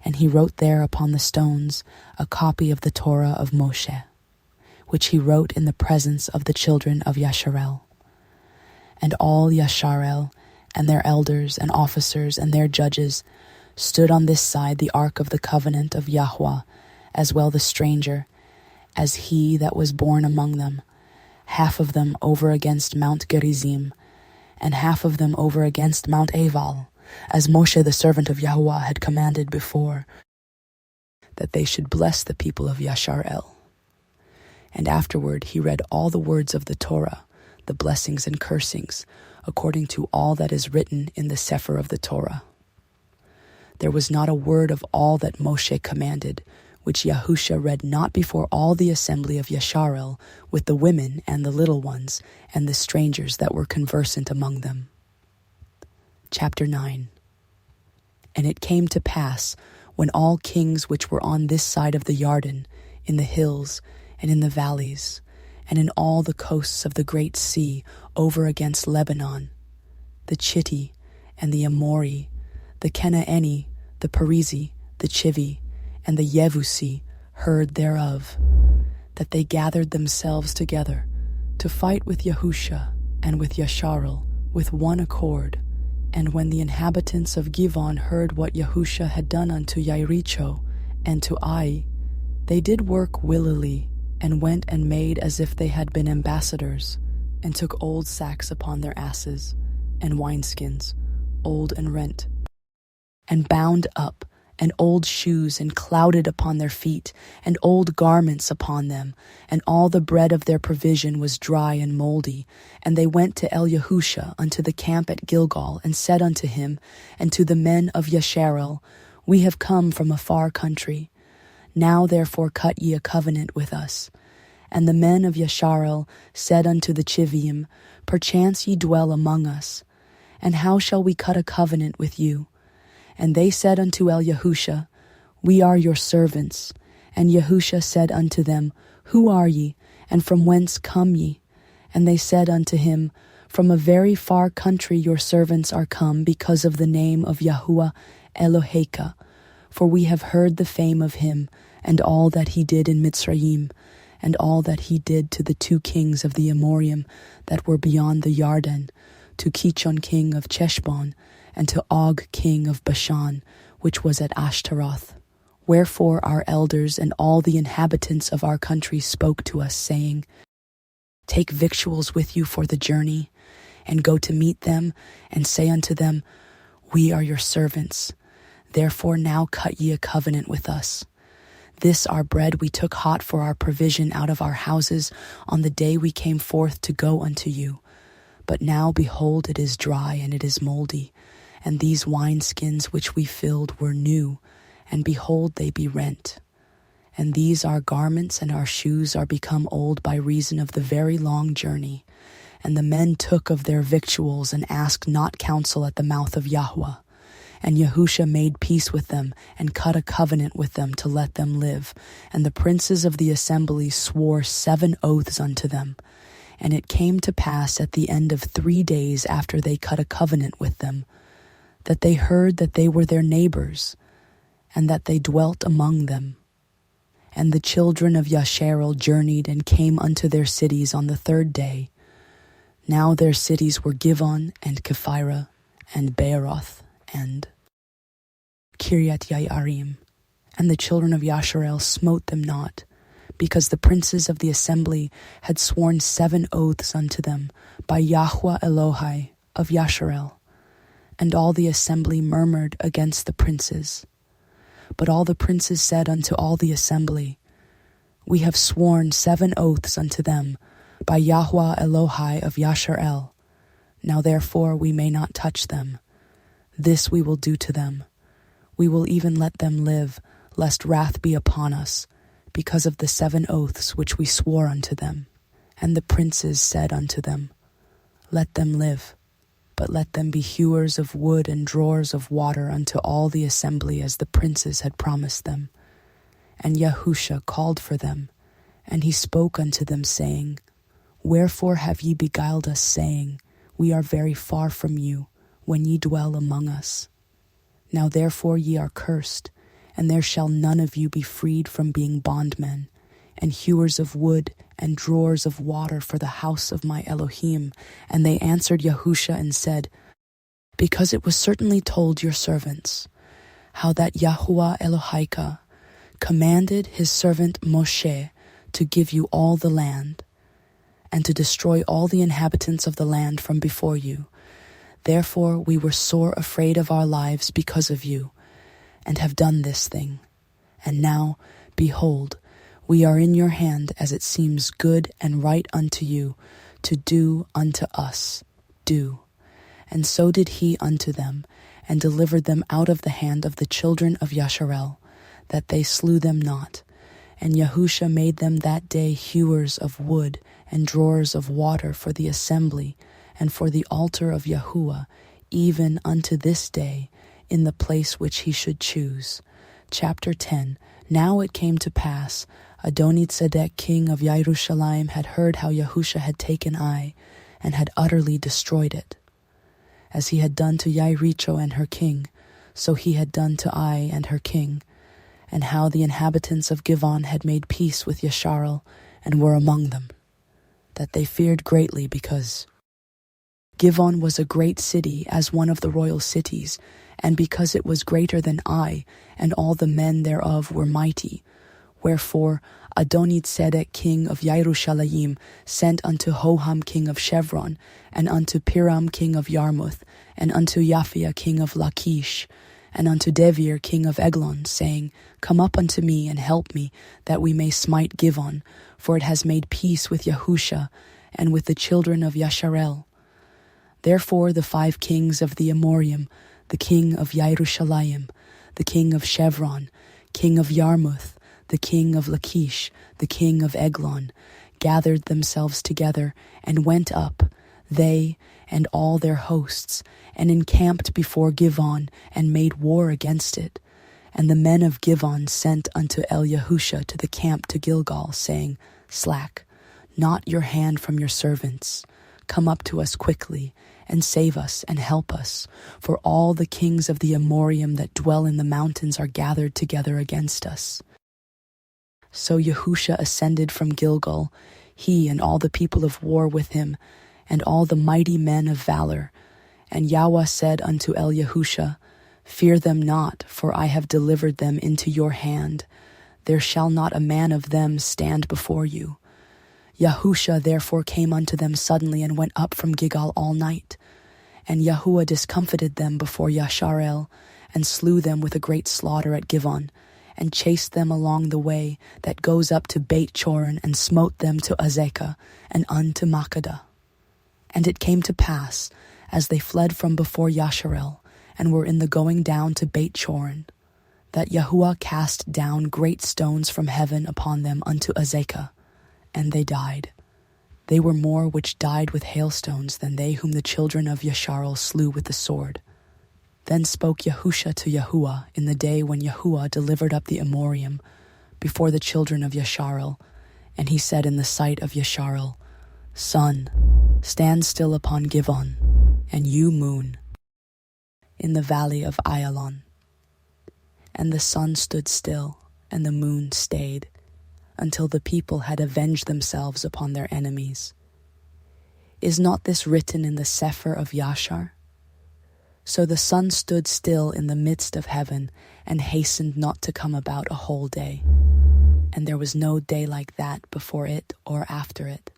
And he wrote there upon the stones a copy of the Torah of Moshe, which he wrote in the presence of the children of Yashar'el. And all Yashar'el, and their elders and officers and their judges, stood on this side the ark of the covenant of Yahuah, as well the stranger, as he that was born among them, half of them over against Mount Gerizim, and half of them over against Mount Eval, as Moshe the servant of Yahuah had commanded before, that they should bless the people of Yashar'el. And afterward he read all the words of the Torah, the blessings and cursings, according to all that is written in the Cepher of the Torah. There was not a word of all that Moshe commanded, which Yahusha read not before all the assembly of Yashar'el, with the women and the little ones, and the strangers that were conversant among them. Chapter 9. And it came to pass, when all kings which were on this side of the Yarden, in the hills, and in the valleys, and in all the coasts of the great sea, over against Lebanon, the Chitti, and the Amori, the Canaani, the Perizi, the Chivi, and the Yevusi heard thereof, that they gathered themselves together to fight with Yahusha and with Yashar'el with one accord. And when the inhabitants of Givon heard what Yahusha had done unto Yericho and to Ai, they did work willily, and went and made as if they had been ambassadors, and took old sacks upon their asses, and wineskins, old and rent, and bound up, and old shoes, and clouded upon their feet, and old garments upon them, and all the bread of their provision was dry and moldy. And they went to Yahusha unto the camp at Gilgal, and said unto him, and to the men of Yashar'el, We have come from a far country. Now therefore cut ye a covenant with us. And the men of Yashar'el said unto the Chivim, Perchance ye dwell among us, and how shall we cut a covenant with you? And they said unto Yahusha, We are your servants. And Yahusha said unto them, Who are ye, and from whence come ye? And they said unto him, From a very far country your servants are come, because of the name of Yahuah Eloheka. For we have heard the fame of him, and all that he did in Mitzrayim, and all that he did to the 2 kings of the Amorim that were beyond the Yarden, to Kichon king of Cheshbon, and to Og king of Bashan, which was at Ashtaroth. Wherefore our elders and all the inhabitants of our country spoke to us, saying, Take victuals with you for the journey, and go to meet them, and say unto them, We are your servants. Therefore now cut ye a covenant with us. This our bread we took hot for our provision out of our houses on the day we came forth to go unto you. But now, behold, it is dry, and it is moldy, and these wineskins which we filled were new, and behold, they be rent. And these our garments and our shoes are become old by reason of the very long journey. And the men took of their victuals, and asked not counsel at the mouth of Yahuah. And Yahusha made peace with them, and cut a covenant with them to let them live. And the princes of the assembly swore 7 oaths unto them. And it came to pass at the end of 3 days after they cut a covenant with them, that they heard that they were their neighbors, and that they dwelt among them. And the children of Yashar'el journeyed and came unto their cities on the 3rd day. Now their cities were Givon, and Kephirah, and Beeroth, and Kiryat Yaiarim. And the children of Yashar'el smote them not, because the princes of the assembly had sworn 7 oaths unto them by Yahuah Elohai of Yashar'el. And all the assembly murmured against the princes. But all the princes said unto all the assembly, We have sworn 7 oaths unto them by Yahuah Elohai of Yashar'el. Now therefore we may not touch them. This we will do to them. We will even let them live, lest wrath be upon us, because of the 7 oaths which we swore unto them. And the princes said unto them, Let them live, but let them be hewers of wood and drawers of water unto all the assembly, as the princes had promised them. And Yahusha called for them, and he spoke unto them, saying, Wherefore have ye beguiled us, saying, We are very far from you, when ye dwell among us? Now therefore ye are cursed, and there shall none of you be freed from being bondmen, and hewers of wood, and drawers of water for the house of my Elohim. And they answered Yahusha and said, Because it was certainly told your servants, how that Yahuah Elohika commanded his servant Moshe to give you all the land, and to destroy all the inhabitants of the land from before you. Therefore we were sore afraid of our lives because of you, and have done this thing. And now, behold, we are in your hand, as it seems good and right unto you, to do unto us. Do. And so did he unto them, and delivered them out of the hand of the children of Yashar'el, that they slew them not. And Yahusha made them that day hewers of wood, and drawers of water for the assembly, and for the altar of Yahuah, even unto this day, in the place which he should choose. Chapter 10. Now it came to pass, Adoni-Tzedek king of Yerushalayim had heard how Yahusha had taken Ai, and had utterly destroyed it. As he had done to Yericho and her king, so he had done to Ai and her king, and how the inhabitants of Givon had made peace with Yashar'el, and were among them, that they feared greatly, because Givon was a great city, as one of the royal cities, and because it was greater than Ai, and all the men thereof were mighty. Wherefore Adoni-Tzedek king of Yerushalayim sent unto Hoham king of Chevron, and unto Piram king of Yarmuth, and unto Japhia king of Lachish, and unto Devir king of Eglon, saying, Come up unto me, and help me, that we may smite Givon, for it has made peace with Yahusha, and with the children of Yashar'el. Therefore the 5 kings of the Amorim, the king of Yerushalayim, the king of Chevron, king of Yarmuth, the king of Lachish, the king of Eglon, gathered themselves together and went up, they and all their hosts, and encamped before Givon, and made war against it. And the men of Givon sent unto El-Yahusha to the camp to Gilgal, saying, Slack not your hand from your servants. Come up to us quickly, and save us, and help us, for all the kings of the Amorim that dwell in the mountains are gathered together against us. So Yahusha ascended from Gilgal, he and all the people of war with him, and all the mighty men of valor. And Yahuah said unto El-Yahusha, Fear them not, for I have delivered them into your hand. There shall not a man of them stand before you. Yahusha therefore came unto them suddenly, and went up from Gilgal all night. And Yahuah discomfited them before Yashar'el, and slew them with a great slaughter at Givon, and chased them along the way that goes up to Beit Choron, and smote them to Azekah, and unto Makkedah. And it came to pass, as they fled from before Yashar'el, and were in the going down to Beit Choron, that Yahuah cast down great stones from heaven upon them unto Azekah, and they died. They were more which died with hailstones than they whom the children of Yashar'el slew with the sword. Then spoke Yahusha to Yahuah in the day when Yahuah delivered up the Amorim before the children of Yashar'el, and he said in the sight of Yashar'el, Sun, stand still upon Givon, and you, moon, in the valley of Ayalon. And the sun stood still, and the moon stayed, until the people had avenged themselves upon their enemies. Is not this written in the Cepher of Yashar? So the sun stood still in the midst of heaven, and hastened not to come about a whole day. And there was no day like that before it or after it,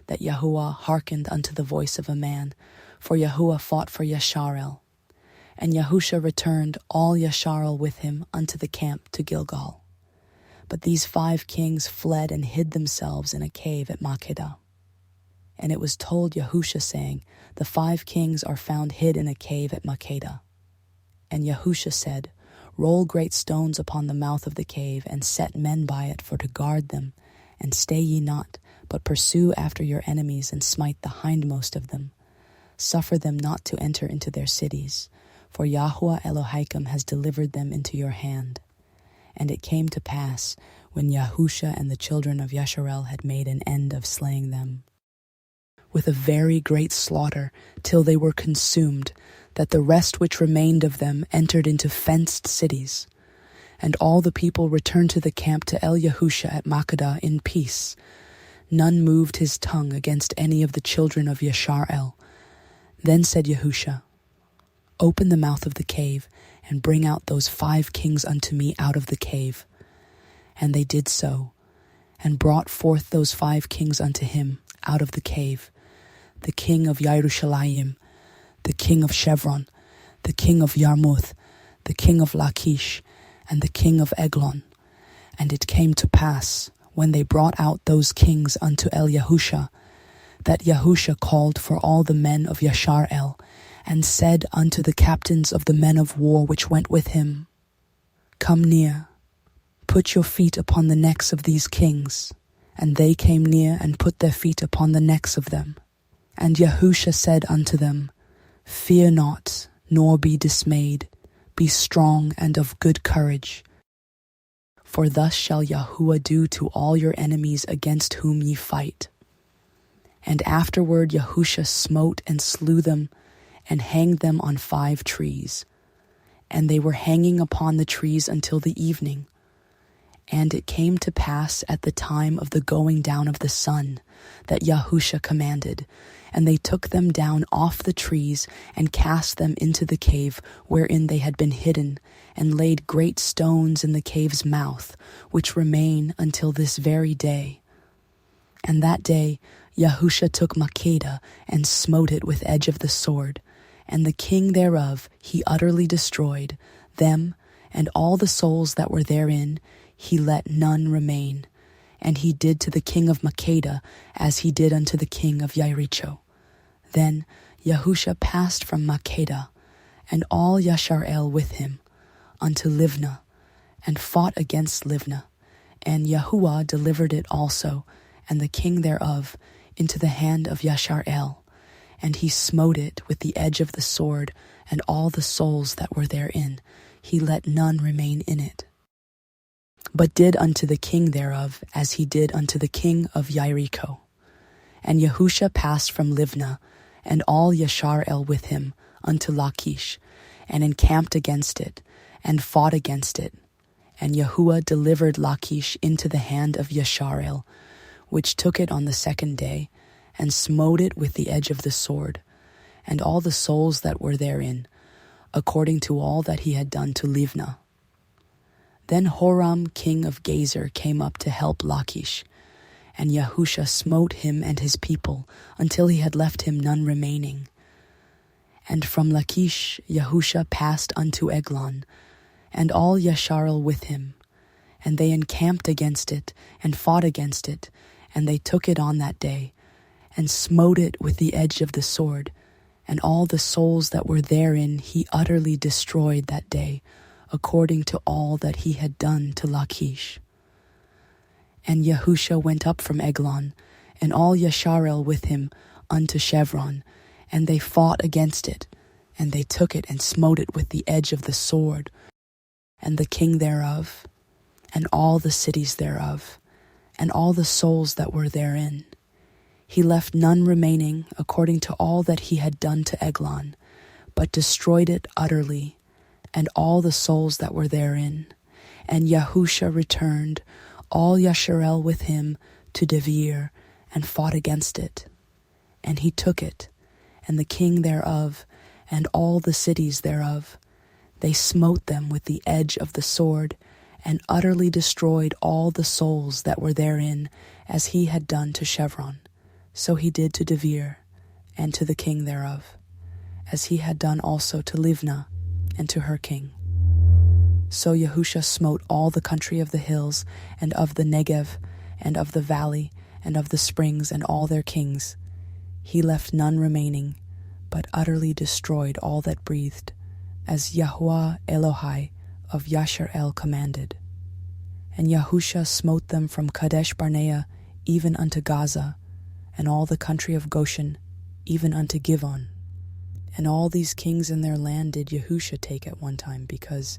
that Yahuah hearkened unto the voice of a man, for Yahuah fought for Yashar'el. And Yahusha returned all Yashar'el with him unto the camp to Gilgal. But these 5 kings fled and hid themselves in a cave at Makkedah. And it was told Yahusha, saying, The 5 kings are found hid in a cave at Makkedah. And Yahusha said, Roll great stones upon the mouth of the cave, and set men by it for to guard them. And stay ye not, but pursue after your enemies, and smite the hindmost of them. Suffer them not to enter into their cities, for Yahuah Elohim has delivered them into your hand. And it came to pass, when Yahusha and the children of Yashar'el had made an end of slaying them, with a very great slaughter, till they were consumed, that the rest which remained of them entered into fenced cities. And all the people returned to the camp to El-Yahusha at Makkedah in peace. None moved his tongue against any of the children of Yashar'el. Then said Yahusha, Open the mouth of the cave, and bring out those 5 kings unto me out of the cave. And they did so, and brought forth those 5 kings unto him out of the cave, the king of Yerushalayim, the king of Chevron, the king of Yarmuth, the king of Lachish, and the king of Eglon. And it came to pass, when they brought out those kings unto El-Yahusha, that Yahusha called for all the men of Yashar'el, and said unto the captains of the men of war which went with him, Come near, put your feet upon the necks of these kings. And they came near, and put their feet upon the necks of them. And Yahusha said unto them, Fear not, nor be dismayed. Be strong and of good courage. For thus shall Yahuah do to all your enemies against whom ye fight. And afterward Yahusha smote and slew them, and hanged them on 5 trees. And they were hanging upon the trees until the evening. And it came to pass at the time of the going down of the sun, that Yahusha commanded, and they took them down off the trees, and cast them into the cave wherein they had been hidden, and laid great stones in the cave's mouth, which remain until this very day. And that day Yahusha took Makkedah, and smote it with edge of the sword, and the king thereof he utterly destroyed, them and all the souls that were therein, he let none remain. And he did to the king of Makkedah as he did unto the king of Jericho. Then Yahusha passed from Makkedah, and all Yashar'el with him, unto Livnah, and fought against Livnah, And Yahuah delivered it also, and the king thereof, into the hand of Yashar'el. And he smote it with the edge of the sword, and all the souls that were therein, he let none remain in it. But did unto the king thereof as he did unto the king of Jericho. And Yahusha passed from Livnah, and all Yashar'el with him, unto Lachish, and encamped against it, and fought against it. And Yahuah delivered Lachish into the hand of Yashar'el, which took it on the second day, and smote it with the edge of the sword, and all the souls that were therein, according to all that he had done to Livnah. Then Horam king of Gezer came up to help Lachish, and Yahusha smote him and his people, until he had left him none remaining. And from Lachish Yahusha passed unto Eglon, and all Yashar'el with him. And they encamped against it, and fought against it, and they took it on that day, and smote it with the edge of the sword, and all the souls that were therein he utterly destroyed that day, according to all that he had done to Lachish. And Yahusha went up from Eglon, and all Yashar'el with him, unto Chevron, and they fought against it, and they took it and smote it with the edge of the sword, and the king thereof, and all the cities thereof, and all the souls that were therein. He left none remaining according to all that he had done to Eglon, but destroyed it utterly, and all the souls that were therein. And Yahusha returned, all Yashar'el with him, to Devir, and fought against it. And he took it, and the king thereof, and all the cities thereof. They smote them with the edge of the sword, and utterly destroyed all the souls that were therein, as he had done to Chevron. So he did to Devir, and to the king thereof, as he had done also to Livnah, and to her king. So Yahusha smote all the country of the hills, and of the Negev, and of the valley, and of the springs, and all their kings. He left none remaining, but utterly destroyed all that breathed, as Yahuah Elohai of Yashar'el commanded. And Yahusha smote them from Kadesh Barnea even unto Gaza, and all the country of Goshen, even unto Givon. And all these kings in their land did Yahusha take at one time, because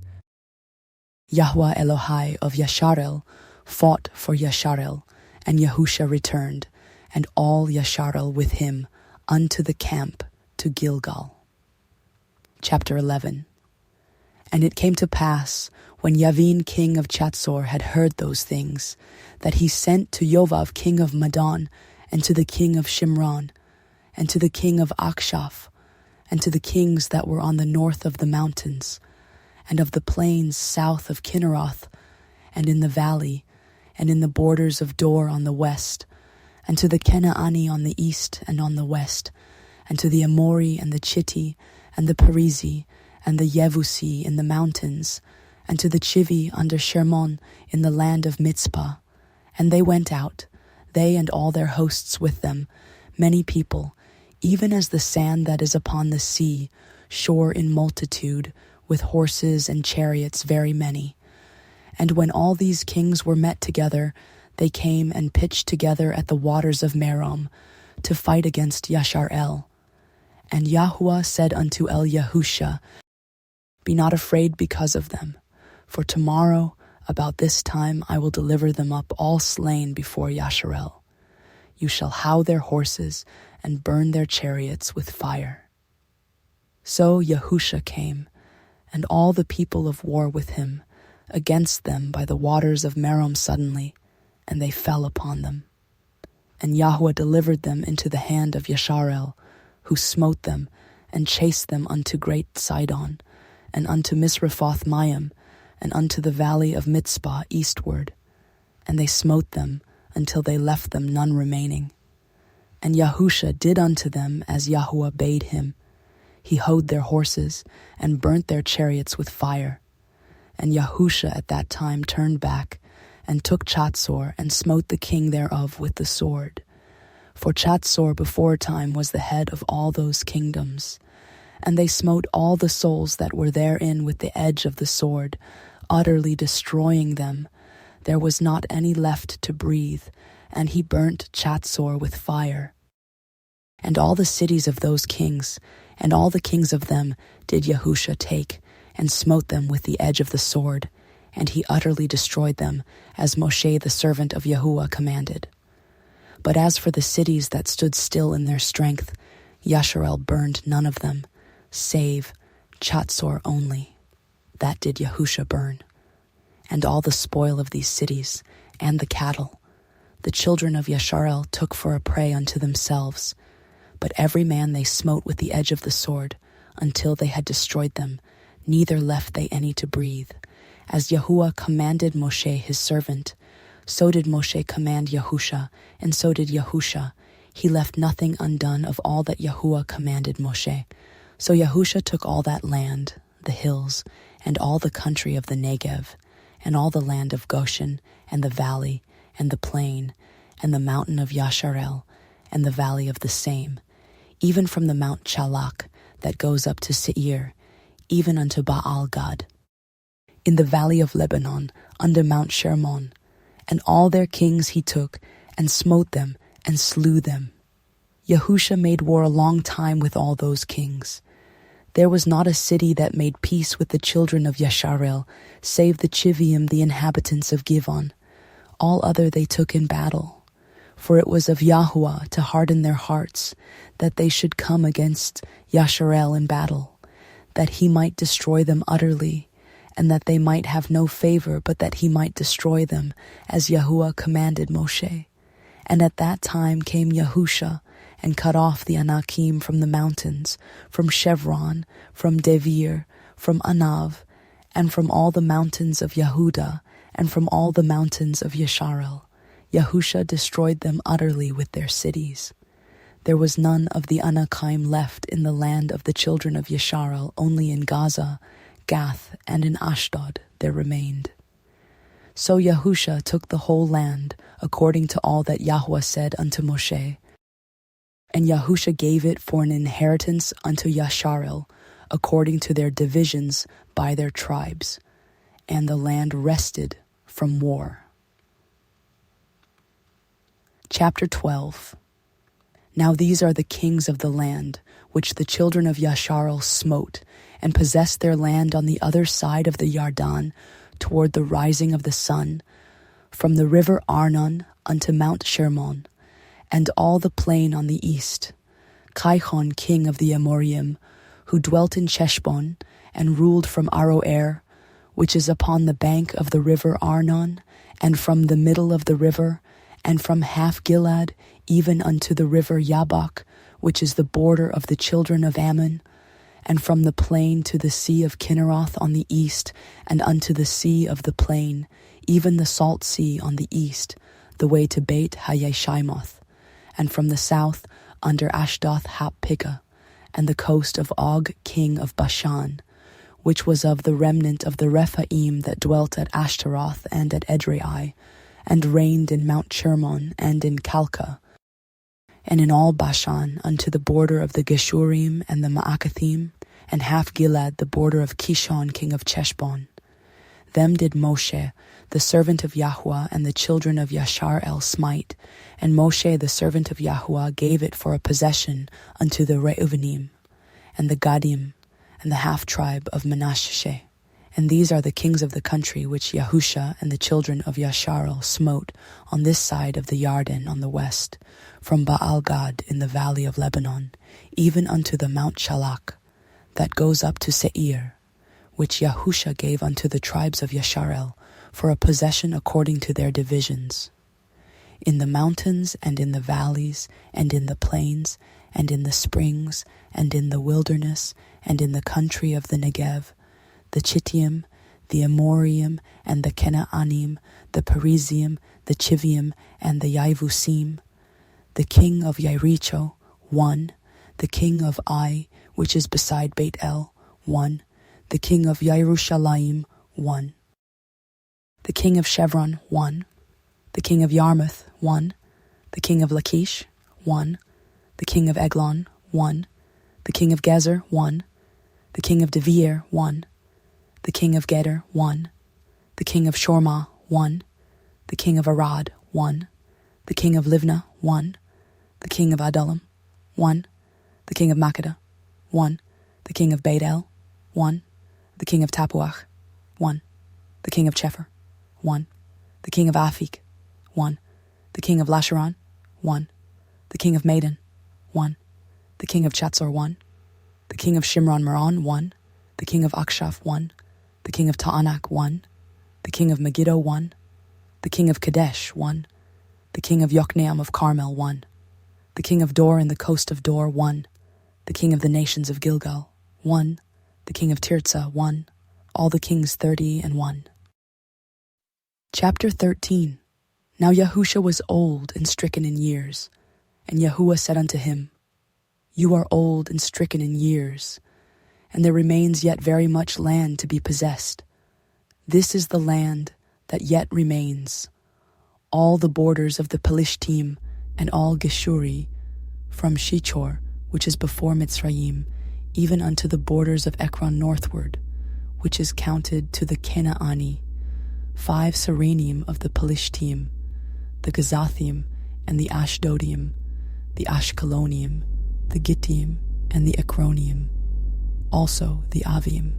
Yahuah Elohai of Yashar'el fought for Yashar'el, and Yahusha returned, and all Yashar'el with him, unto the camp to Gilgal. Chapter 11. And it came to pass, when Yavin king of Chatzor had heard those things, that he sent to Yovav king of Madon, and to the king of Shimron, and to the king of Akshaph, and to the kings that were on the north of the mountains, and of the plains south of Kinneroth, and in the valley, and in the borders of Dor on the west, and to the Kenaani on the east and on the west, and to the Amori and the Chitti, and the Perizi, and the Yevusi in the mountains, and to the Chivi under Shermon in the land of Mitzpah. And they went out, they and all their hosts with them, many people, even as the sand that is upon the sea, shore in multitude, with horses and chariots very many. And when all these kings were met together, they came and pitched together at the waters of Merom, to fight against Yashar'el. And Yahuah said unto Yahusha, Be not afraid because of them, for tomorrow about this time I will deliver them up all slain before Yashar'el. You shall hough their horses and burn their chariots with fire. So Yahusha came, and all the people of war with him, against them by the waters of Merom suddenly, and they fell upon them. And Yahuah delivered them into the hand of Yashar'el, who smote them, and chased them unto great Sidon, and unto Misrephoth Maim, and unto the valley of Mitzpah eastward. And they smote them, until they left them none remaining. And Yahusha did unto them as Yahuah bade him. He houghed their horses, and burnt their chariots with fire. And Yahusha at that time turned back, and took Chatzor, and smote the king thereof with the sword. For Chatzor before time was the head of all those kingdoms. And they smote all the souls that were therein with the edge of the sword, utterly destroying them. there was not any left to breathe, and he burnt Chatzor with fire. And all the cities of those kings, and all the kings of them, did Yahusha take, and smote them with the edge of the sword, and he utterly destroyed them, as Moshe the servant of Yahuah commanded. But as for the cities that stood still in their strength, Yashar'el burned none of them, save Chatzor only. That did Yahusha burn. And all the spoil of these cities, and the cattle, the children of Yashar'el took for a prey unto themselves. But every man they smote with the edge of the sword, until they had destroyed them, neither left they any to breathe. As Yahuah commanded Moshe his servant, so did Moshe command Yahusha, and so did Yahusha. He left nothing undone of all that Yahuah commanded Moshe. So Yahusha took all that land, the hills, and all the country of the Negev, and all the land of Goshen, and the valley, and the plain, and the mountain of Yashar'el, and the valley of the same, even from the Mount Chalak that goes up to Seir, even unto Baal-Gad, in the valley of Lebanon, under Mount Shermon. And all their kings he took, and smote them, and slew them. Yahusha made war a long time with all those kings. There was not a city that made peace with the children of Yashar'el, save the Chivim, the inhabitants of Givon. All other they took in battle. For it was of Yahuah to harden their hearts, that they should come against Yashar'el in battle, that he might destroy them utterly, and that they might have no favor, but that he might destroy them, as Yahuah commanded Moshe. And at that time came Yahusha, and cut off the Anakim from the mountains, from Chevron, from Devir, from Anav, and from all the mountains of Yehuda, and from all the mountains of Yashar'el. Yahusha destroyed them utterly with their cities. There was none of the Anakim left in the land of the children of Yashar'el, only in Gaza, Gath, and in Ashdod there remained. So Yahusha took the whole land, according to all that Yahuah said unto Moshe. And Yahusha gave it for an inheritance unto Yashar'el, according to their divisions by their tribes. And the land rested from war. Chapter 12. Now these are the kings of the land, which the children of Yashar'el smote, and possessed their land on the other side of the Yarden, toward the rising of the sun, from the river Arnon unto Mount Shermon, and all the plain on the east. Chihon, king of the Amorim, who dwelt in Cheshbon, and ruled from Aroer, which is upon the bank of the river Arnon, and from the middle of the river, and from half Gilead, even unto the river Yabok, which is the border of the children of Ammon, and from the plain to the sea of Kinneroth on the east, and unto the sea of the plain, even the salt sea on the east, the way to Beit Hayeshimoth, and from the south under Ashdoth Happikah, and the coast of Og king of Bashan, which was of the remnant of the Rephaim that dwelt at Ashtaroth and at Edrei, and reigned in Mount Shermon and in Calcah, and in all Bashan unto the border of the Geshurim and the Ma'akathim, and half Gilead the border of Kishon king of Cheshbon. Them did Moshe, the servant of Yahuah, and the children of Yashar'el smite, and Moshe the servant of Yahuah gave it for a possession unto the Reuvenim, and the Gadim, and the half-tribe of Manasseh. And these are the kings of the country which Yahusha and the children of Yashar'el smote on this side of the Yarden on the west, from Baal-Gad in the valley of Lebanon, even unto the Mount Chalak, that goes up to Seir, which Yahusha gave unto the tribes of Yashar'el for a possession according to their divisions. In the mountains and in the valleys and in the plains and in the springs and in the wilderness and in the country of the Negev, the Chittim, the Amorim, and the Canaanim, the Perizim, the Chivim, and the Yavusim, the king of Yericho, 1, the king of Ai, which is beside Beit El, 1, the king of Yerushalayim, 1, the king of Chevron, 1, the king of Yarmouth, 1, the king of Lachish, 1, the king of Eglon, 1, the king of Gezer, 1, the king of Devir, 1, the king of Geder, 1, the king of Shormah, 1, the king of Arad, 1, the king of Livna, 1, the king of Adullam, 1, the king of Makkedah, 1, the king of Beit-El, 1, the king of Tapuach, 1, the king of Cepher, 1, the king of Aphik, 1, the king of Lasharon, 1, the king of Madon, 1, the king of Chatzor, 1, the king of Shimron-Meron, 1, the king of Akshaph, 1, the king of Ta'anak, 1, the king of Megiddo, 1, the king of Kadesh, 1, the king of Yokneam of Carmel, 1, the king of Dor in the coast of Dor, 1, the king of the nations of Gilgal, 1, the king of Tirzah, 1, all the kings 30 and 1. Chapter 13. Now Yahusha was old and stricken in years, and Yahuah said unto him, You are old and stricken in years, and there remains yet very much land to be possessed. This is the land that yet remains, all the borders of the Pelishtim and all Geshuri, from Shichor, which is before Mitzrayim, even unto the borders of Ekron northward, which is counted to the Kenaani, 5 Serenim of the Pelishtim, the Gazathim and the Ashdodiim, the Ashkeloniim, the Gittim and the Ekroniim, also the Avim,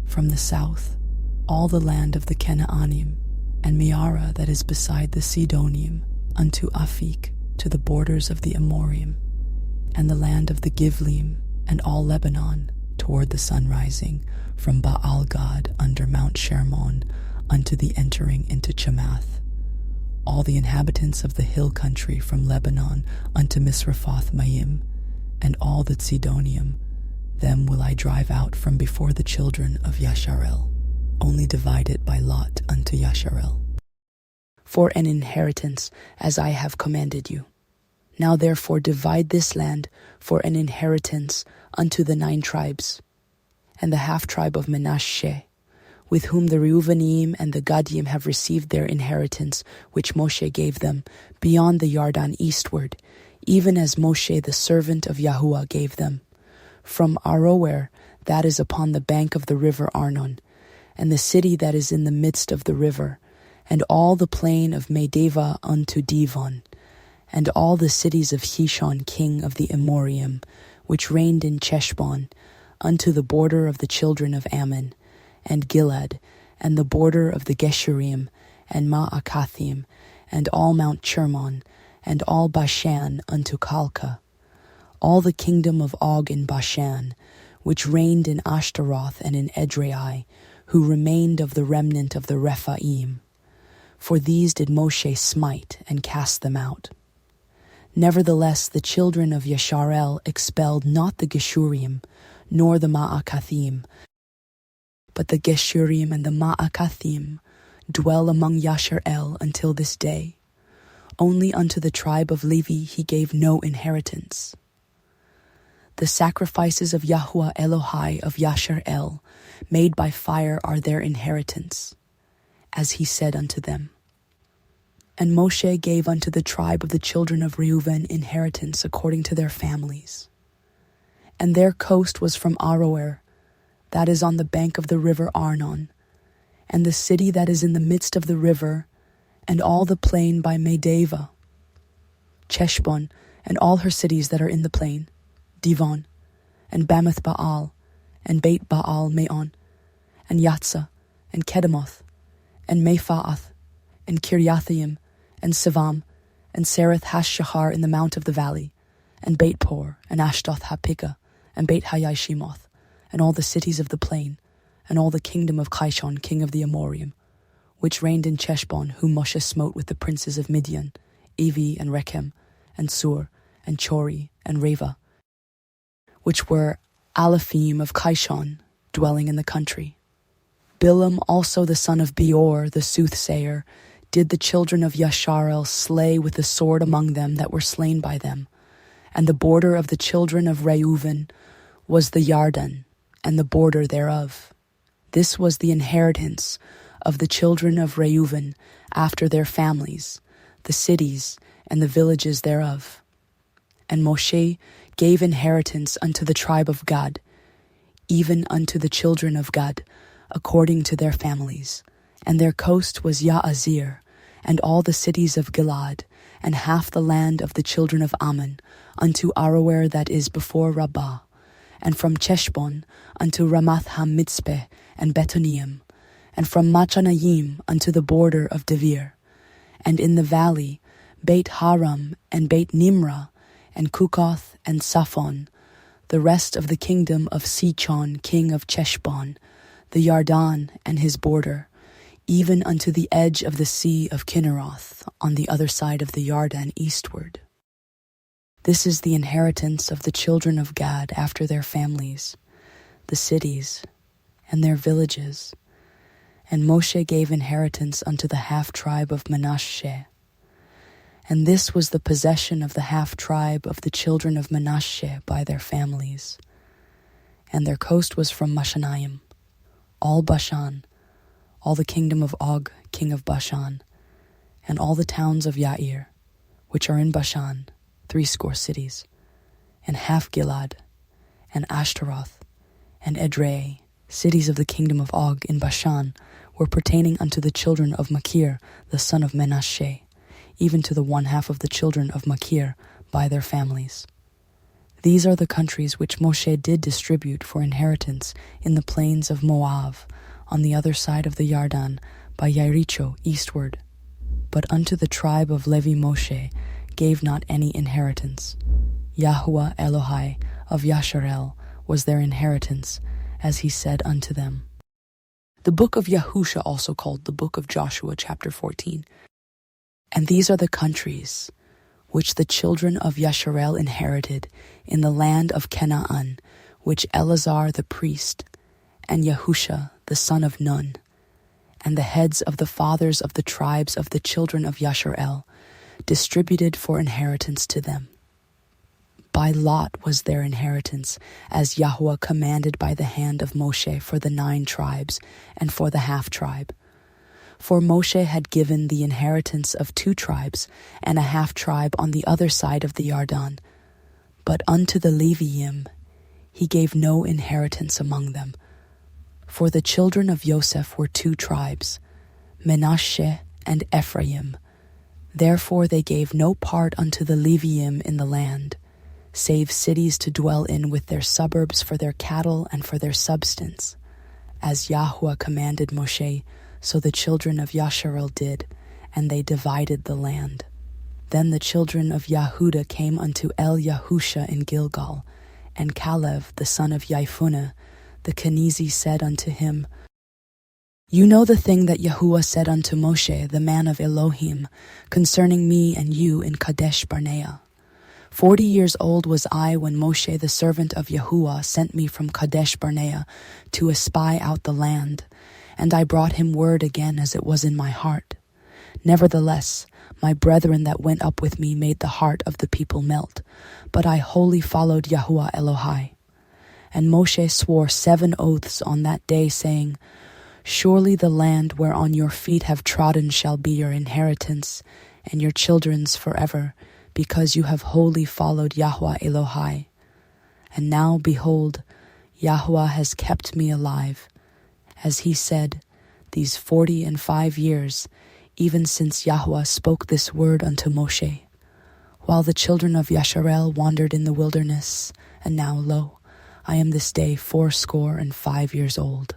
from the south, all the land of the Kenaanim, and Miara that is beside the Sidonium, unto Aphik, to the borders of the Amorim, and the land of the Givlim, and all Lebanon, toward the sunrising, from Baal-Gad under Mount Shermon, unto the entering into Chamath, all the inhabitants of the hill country from Lebanon unto Misrephoth-Maim, and all the Zidonium, them will I drive out from before the children of Yashar'el, only divide it by lot unto Yashar'el, for an inheritance, as I have commanded you. Now therefore divide this land for an inheritance unto the 9 tribes, and the half-tribe of Menashe, with whom the Reuvenim and the Gadim have received their inheritance, which Moshe gave them, beyond the Yarden eastward, even as Moshe the servant of Yahuah gave them, from Aroer, that is upon the bank of the river Arnon, and the city that is in the midst of the river, and all the plain of Medeva unto Divon, and all the cities of Hishon king of the Amorium, which reigned in Cheshbon, unto the border of the children of Ammon, and Gilead, and the border of the Geshurim, and Ma'akathim, and all Mount Chermon, and all Bashan unto Kalka, all the kingdom of Og in Bashan, which reigned in Ashtaroth and in Edrei, who remained of the remnant of the Rephaim. For these did Moshe smite and cast them out. Nevertheless the children of Yashar'el expelled not the Geshurim, nor the Ma'akathim, but the Geshurim and the Ma'akathim dwell among Yashar'el until this day. Only unto the tribe of Levi he gave no inheritance. The sacrifices of Yahuah Elohai of Yashar'el, made by fire, are their inheritance, as he said unto them. And Moshe gave unto the tribe of the children of Reuven inheritance according to their families. And their coast was from Aroer, that is on the bank of the river Arnon, and the city that is in the midst of the river, and all the plain by Medeva, Cheshbon, and all her cities that are in the plain, Divon, and Bamoth Baal, and Beit Baal Meon, and Yatzah, and Kedemoth, and Mephaath, and Kiriathaim, and Sivam, and Sereth Hash-Shahar in the mount of the valley, and Beit Por, and Ashdoth HaPikah, and Beit Hayai-Shemoth, and all the cities of the plain, and all the kingdom of Kishon, king of the Amorim, which reigned in Cheshbon, whom Moshe smote with the princes of Midian, Evi, and Rechem, and Sur, and Chori, and Reva, which were Alephim of Kishon, dwelling in the country. Bilam also the son of Beor, the soothsayer, did the children of Yashar'el slay with the sword among them that were slain by them. And the border of the children of Reuven was the Yarden, and the border thereof. This was the inheritance of the children of Reuven after their families, the cities and the villages thereof. And Moshe gave inheritance unto the tribe of Gad, even unto the children of Gad, according to their families. And their coast was Yaazir, and all the cities of Gilad, and half the land of the children of Ammon, unto Aroer that is before Rabbah, and from Cheshbon unto Ramath ha-Mitzpeh and Betonim, and from Machanayim unto the border of Devir, and in the valley Beit Haram and Beit Nimrah, and Kukoth and Saphon, the rest of the kingdom of Sichon king of Cheshbon, the Yardan and his border, even unto the edge of the sea of Kinneroth, on the other side of the Yardan eastward. This is the inheritance of the children of Gad after their families, the cities, and their villages. And Moshe gave inheritance unto the half-tribe of Manasseh. And this was the possession of the half-tribe of the children of Manasseh by their families. And their coast was from Mashanaim, all Bashan, all the kingdom of Og, king of Bashan, and all the towns of Yair, which are in Bashan, 80 cities, and half Gilad, and Ashtaroth, and Edrei, cities of the kingdom of Og in Bashan, were pertaining unto the children of Machir, the son of Manasseh, even to the 1/2 of the children of Machir by their families. These are the countries which Moshe did distribute for inheritance in the plains of Moab, on the other side of the Yardan, by Yericho eastward. But unto the tribe of Levi Moshe gave not any inheritance. Yahuah Elohai of Yashar'el was their inheritance, as he said unto them. The book of Yahusha, also called the book of Joshua, chapter 14. And these are the countries which the children of Yashar'el inherited in the land of Canaan, which Eleazar the priest, and Yahusha the son of Nun, and the heads of the fathers of the tribes of the children of Yashar'el, distributed for inheritance to them. By lot was their inheritance, as Yahuah commanded by the hand of Moshe for the 9 tribes, and for the half-tribe. For Moshe had given the inheritance of 2 tribes, and a half-tribe on the other side of the Yardan. But unto the Leviim he gave no inheritance among them. For the children of Joseph were 2 tribes, Manasseh and Ephraim. Therefore they gave no part unto the Leviim in the land, save cities to dwell in with their suburbs for their cattle and for their substance. As Yahuah commanded Moshe, so the children of Yashar'el did, and they divided the land. Then the children of Yehudah came unto El-Yahusha in Gilgal, and Caleb the son of Jephunneh, the Kenizi, said unto him, You know the thing that Yahuah said unto Moshe, the man of Elohim, concerning me and you in Kadesh Barnea. 40 years old was I when Moshe the servant of Yahuah sent me from Kadesh Barnea to espy out the land, and I brought him word again as it was in my heart. Nevertheless, my brethren that went up with me made the heart of the people melt, but I wholly followed Yahuah Elohai. And Moshe swore 7 oaths on that day, saying, Surely the land whereon your feet have trodden shall be your inheritance, and your children's forever, because you have wholly followed Yahuah Elohai. And now, behold, Yahuah has kept me alive, as he said, these 45 years, even since Yahuah spoke this word unto Moshe, while the children of Yashar'el wandered in the wilderness, and now, lo, I am this day 85 years old.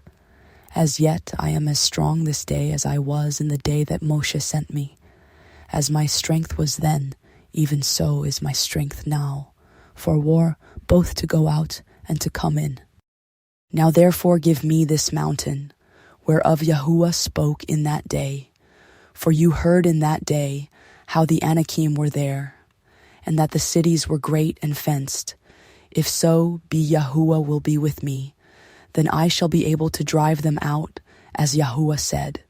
As yet I am as strong this day as I was in the day that Moshe sent me. As my strength was then, even so is my strength now, for war both to go out and to come in. Now therefore give me this mountain, whereof Yahuah spoke in that day. For you heard in that day how the Anakim were there, and that the cities were great and fenced. If so be Yahuah will be with me, then I shall be able to drive them out, as Yahuah said.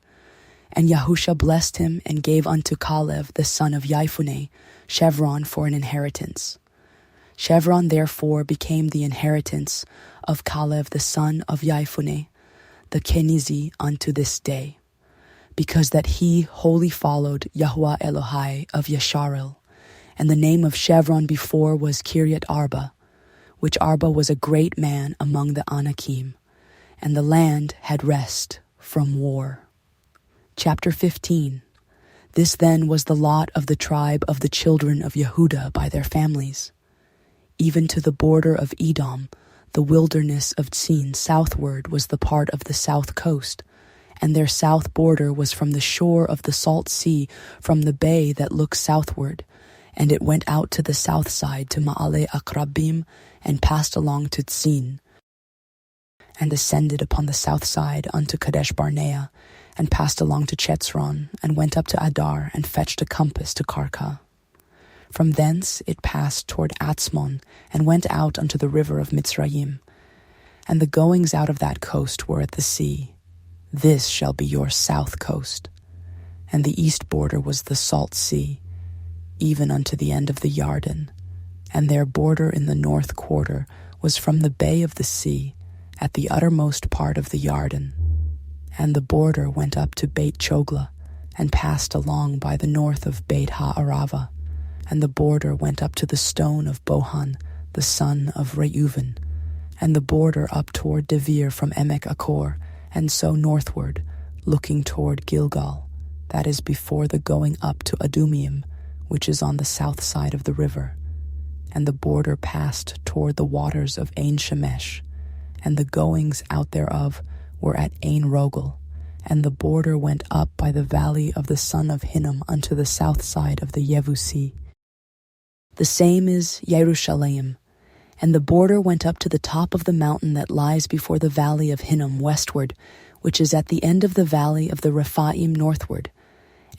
And Yahusha blessed him and gave unto Caleb the son of Jephunneh Chevron for an inheritance. Chevron therefore became the inheritance of Caleb the son of Jephunneh, the Kenizi, unto this day, because that he wholly followed Yahuah Elohai of Yashar'el, and the name of Chevron before was Kiryat Arba, which Arba was a great man among the Anakim, and the land had rest from war. Chapter 15. This then was the lot of the tribe of the children of Yehudah by their families. Even to the border of Edom, the wilderness of Tzin southward was the part of the south coast, and their south border was from the shore of the salt sea, from the bay that looks southward, and it went out to the south side to Ma'ale Akrabim, and passed along to Tzin, and ascended upon the south side unto Kadesh Barnea, and passed along to Chetzron, and went up to Adar, and fetched a compass to Karka. From thence it passed toward Atzmon, and went out unto the river of Mitzrayim. And the goings out of that coast were at the sea. This shall be your south coast. And the east border was the salt sea, even unto the end of the Yarden. And their border in the north quarter was from the bay of the sea, at the uttermost part of the Yarden. And the border went up to Beit Chogla, and passed along by the north of Beit Ha'arava. And the border went up to the stone of Bohan, the son of Reuven, and the border up toward Devir from Emek Akor, and so northward, looking toward Gilgal, that is before the going up to Adumium, which is on the south side of the river. And the border passed toward the waters of Ein Shemesh, and the goings out thereof were at Ein Rogel, and the border went up by the valley of the son of Hinnom unto the south side of the Yevusi. The same is Yerushalayim, and the border went up to the top of the mountain that lies before the valley of Hinnom westward, which is at the end of the valley of the Rephaim northward.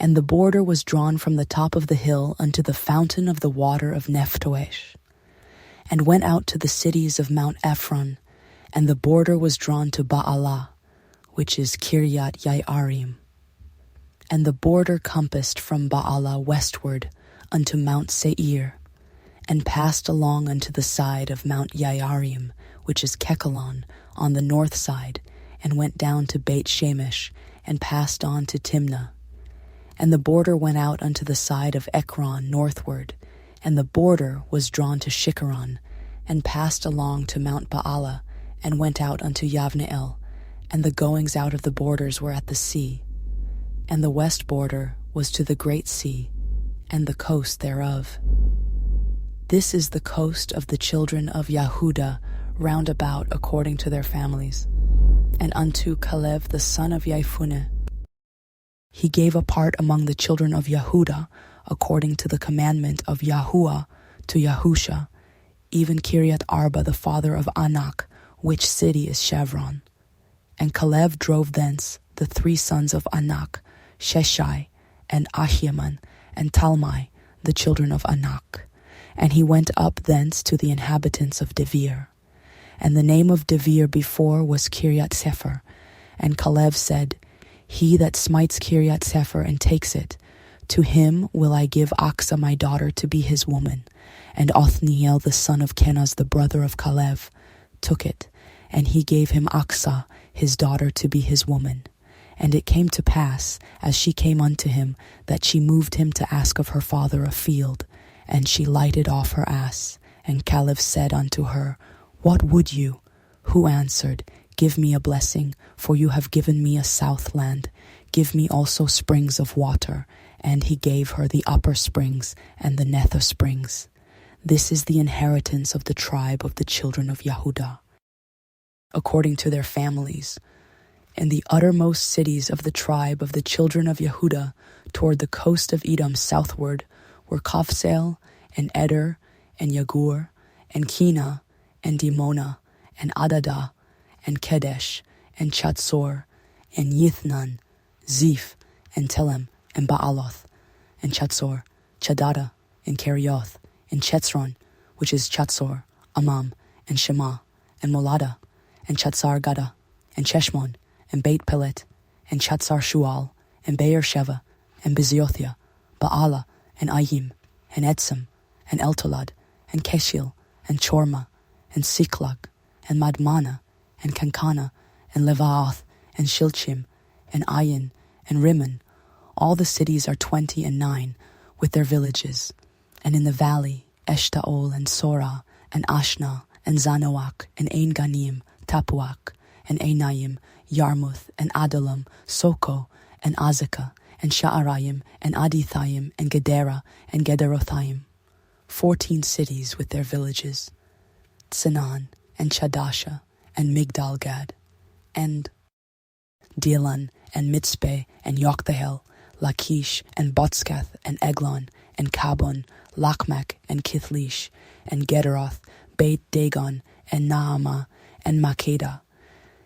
And the border was drawn from the top of the hill unto the fountain of the water of Nephtoesh, and went out to the cities of Mount Ephron, and the border was drawn to Baalah, which is Kiryat Yaiarim. And the border compassed from Baalah westward unto Mount Seir, and passed along unto the side of Mount Yaiarim, which is Kekalon, on the north side, and went down to Beit Shemesh, and passed on to Timnah. And the border went out unto the side of Ekron northward, and the border was drawn to Shikkeron, and passed along to Mount Baalah, and went out unto Yavneel, and the goings out of the borders were at the sea. And the west border was to the great sea, and the coast thereof. This is the coast of the children of Yehudah round about according to their families. And unto Caleb the son of Yefuneh he gave a part among the children of Yehudah according to the commandment of Yahuah to Yahusha, even Kiryat Arba the father of Anak, which city is Chevron. And Caleb drove thence the three sons of Anak, Sheshai, and Ahiman, and Talmai, the children of Anak. And he went up thence to the inhabitants of Devir. And the name of Devir before was Kiryat Cepher. And Caleb said, He that smites Kiryat Cepher and takes it, to him will I give Aksa my daughter to be his woman. And Othniel the son of Kenaz the brother of Caleb took it, and he gave him Aksa his daughter to be his woman. And it came to pass, as she came unto him, that she moved him to ask of her father a field. And she lighted off her ass. And Caleb said unto her, What would you? Who answered, Give me a blessing, for you have given me a south land. Give me also springs of water. And he gave her the upper springs and the nether springs. This is the inheritance of the tribe of the children of Yehudah, according to their families. And the uttermost cities of the tribe of the children of Yehudah toward the coast of Edom southward were Kafsel, and Eder, and Yagur, and Kina, and Dimona, and Adadah, and Kedesh, and Chatzor, and Yithnan, Ziph, and Telem, and Baaloth, and Chatzor, Chadada, and Kerioth, and Chetzron, which is Chatzor, Amam, and Shema, and Molada, and Chatzar Gada, and Cheshmon, and Beit Pelet, and Chatzar Shual, and Beer Sheva, and Beziothia, Baala, and Ayim, and Etzem, and Eltolad, and Keshil, and Chorma, and Siklag, and Madmana, and Kankana, and Levaath, and Shilchim, and Ayin, and Rimmon. All the cities are 29, with their villages. And in the valley, Eshtaol, and Sora, and Ashna, and Zanoach, and Ein Ganim, Tapuach, and Einayim, Yarmuth, and Adullam, Soko, and Azekah, and Sha'arayim, and Adithaim, and Gedera, and Gederothaim. 14 cities with their villages, Tsinan, and Chadasha, and Migdal-Gad, and Dilan, and Mitzpe, and Yokthahel, Lachish, and Botskath, and Eglon, and Kabon, Lachmak, and Kithlish, and Gederoth, Beit Dagon, and Naamah, and Makeda.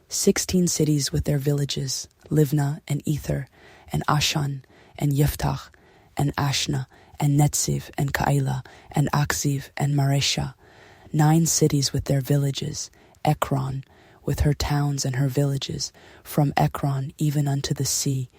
16 cities with their villages, Livna, and Ether, and Ashan, and Yiftach, and Ashna, and Netziv, and Ka'ila, and Akziv, and Maresha. 9 cities with their villages, Ekron, with her towns and her villages, from Ekron even unto the sea,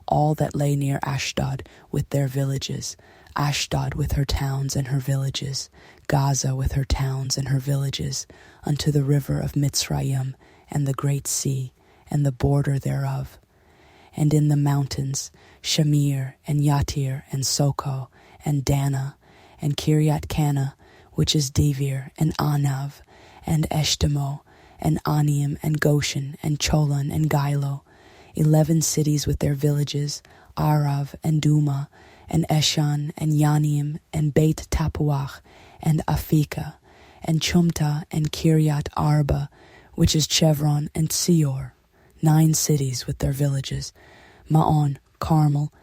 all that lay near Ashdod with their villages, Ashdod with her towns and her villages, Gaza with her towns and her villages, unto the river of Mitzrayim, and the great sea, and the border thereof. And in the mountains, Shamir, and Yatir, and Soko, and Dana, and Kiryat Kana, which is Devir, and Anav, and Eshtemo, and Aniim, and Goshen, and Cholon, and Gilo, 11 cities with their villages, Arav, and Duma, and Eshan, and Yanim, and Beit Tapuach, and Afika, and Chumta, and Kiryat Arba, which is Chevron, and Seor, 9 cities with their villages, Ma'on, Carmel,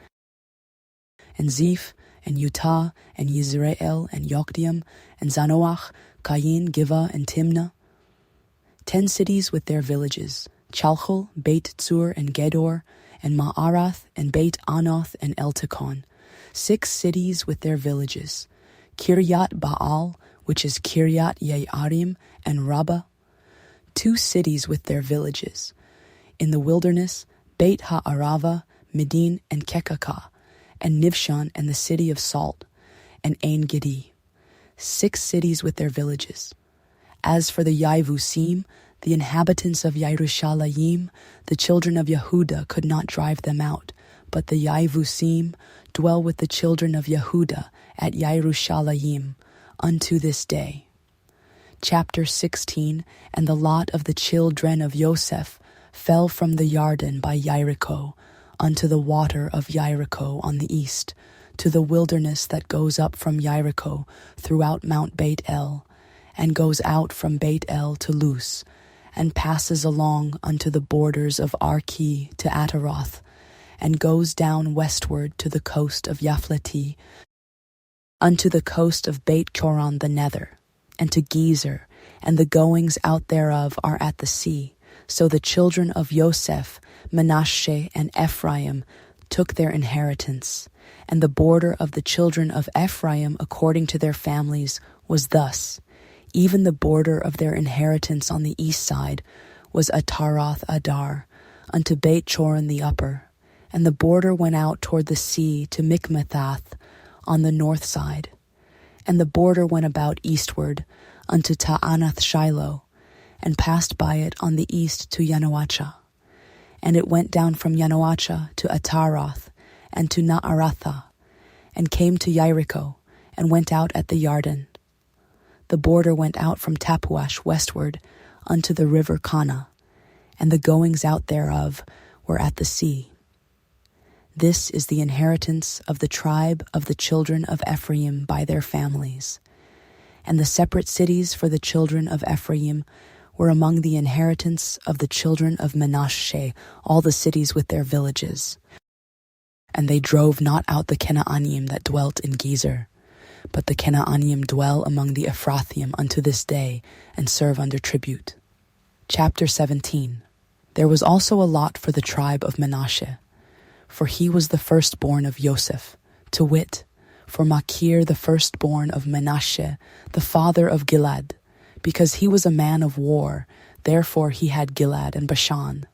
and Ziph, and Utah, and Yisrael, and Yokdiam, and Zanoach, Kayin, Giva, and Timnah. 10 cities with their villages, Chalchol, Beit Tzur, and Gedor, and Ma'arath, and Beit Anoth, and Eltekon. 6 cities with their villages, Kiryat Baal, which is Kiryat Ye'arim, and Rabbah. 2 cities with their villages, in the wilderness, Beit Ha'arava, Medin, and Kekaka, and Nivshan, and the city of Salt, and Ein Gedi. 6 cities with their villages. As for the Yavusim, the inhabitants of Yerushalayim, the children of Yehuda could not drive them out, but the Yavusim dwell with the children of Yehuda at Yerushalayim unto this day. Chapter 16. And the lot of the children of Yosef fell from the Yarden by Jericho unto the water of Jericho on the east, to the wilderness that goes up from Jericho throughout Mount Beit El, and goes out from Beit El to Luz, and passes along unto the borders of Arki to Ataroth, and goes down westward to the coast of Yafleti, unto the coast of Beit Choron the nether, and to Gezer, and the goings out thereof are at the sea. So the children of Yosef, Manasseh, and Ephraim took their inheritance. And the border of the children of Ephraim according to their families was thus. Even the border of their inheritance on the east side was Ataroth Adar, unto Beit Choron the upper. And the border went out toward the sea to Mikmethath on the north side. And the border went about eastward unto Ta'anath Shiloh, and passed by it on the east to Yanoacha. And it went down from Yanoacha to Ataroth, and to Naaratha, and came to Jericho, and went out at the Yarden. The border went out from Tapuash westward unto the river Kana, and the goings out thereof were at the sea. This is the inheritance of the tribe of the children of Ephraim by their families. And the separate cities for the children of Ephraim were among the inheritance of the children of Manasseh, all the cities with their villages. And they drove not out the Kenaanim that dwelt in Gezer, but the Kenaanim dwell among the Ephrathim unto this day, and serve under tribute. Chapter 17. There was also a lot for the tribe of Manasseh, for he was the firstborn of Joseph, to wit, for Machir the firstborn of Manasseh, the father of Gilad, because he was a man of war, therefore he had Gilad and Bashan.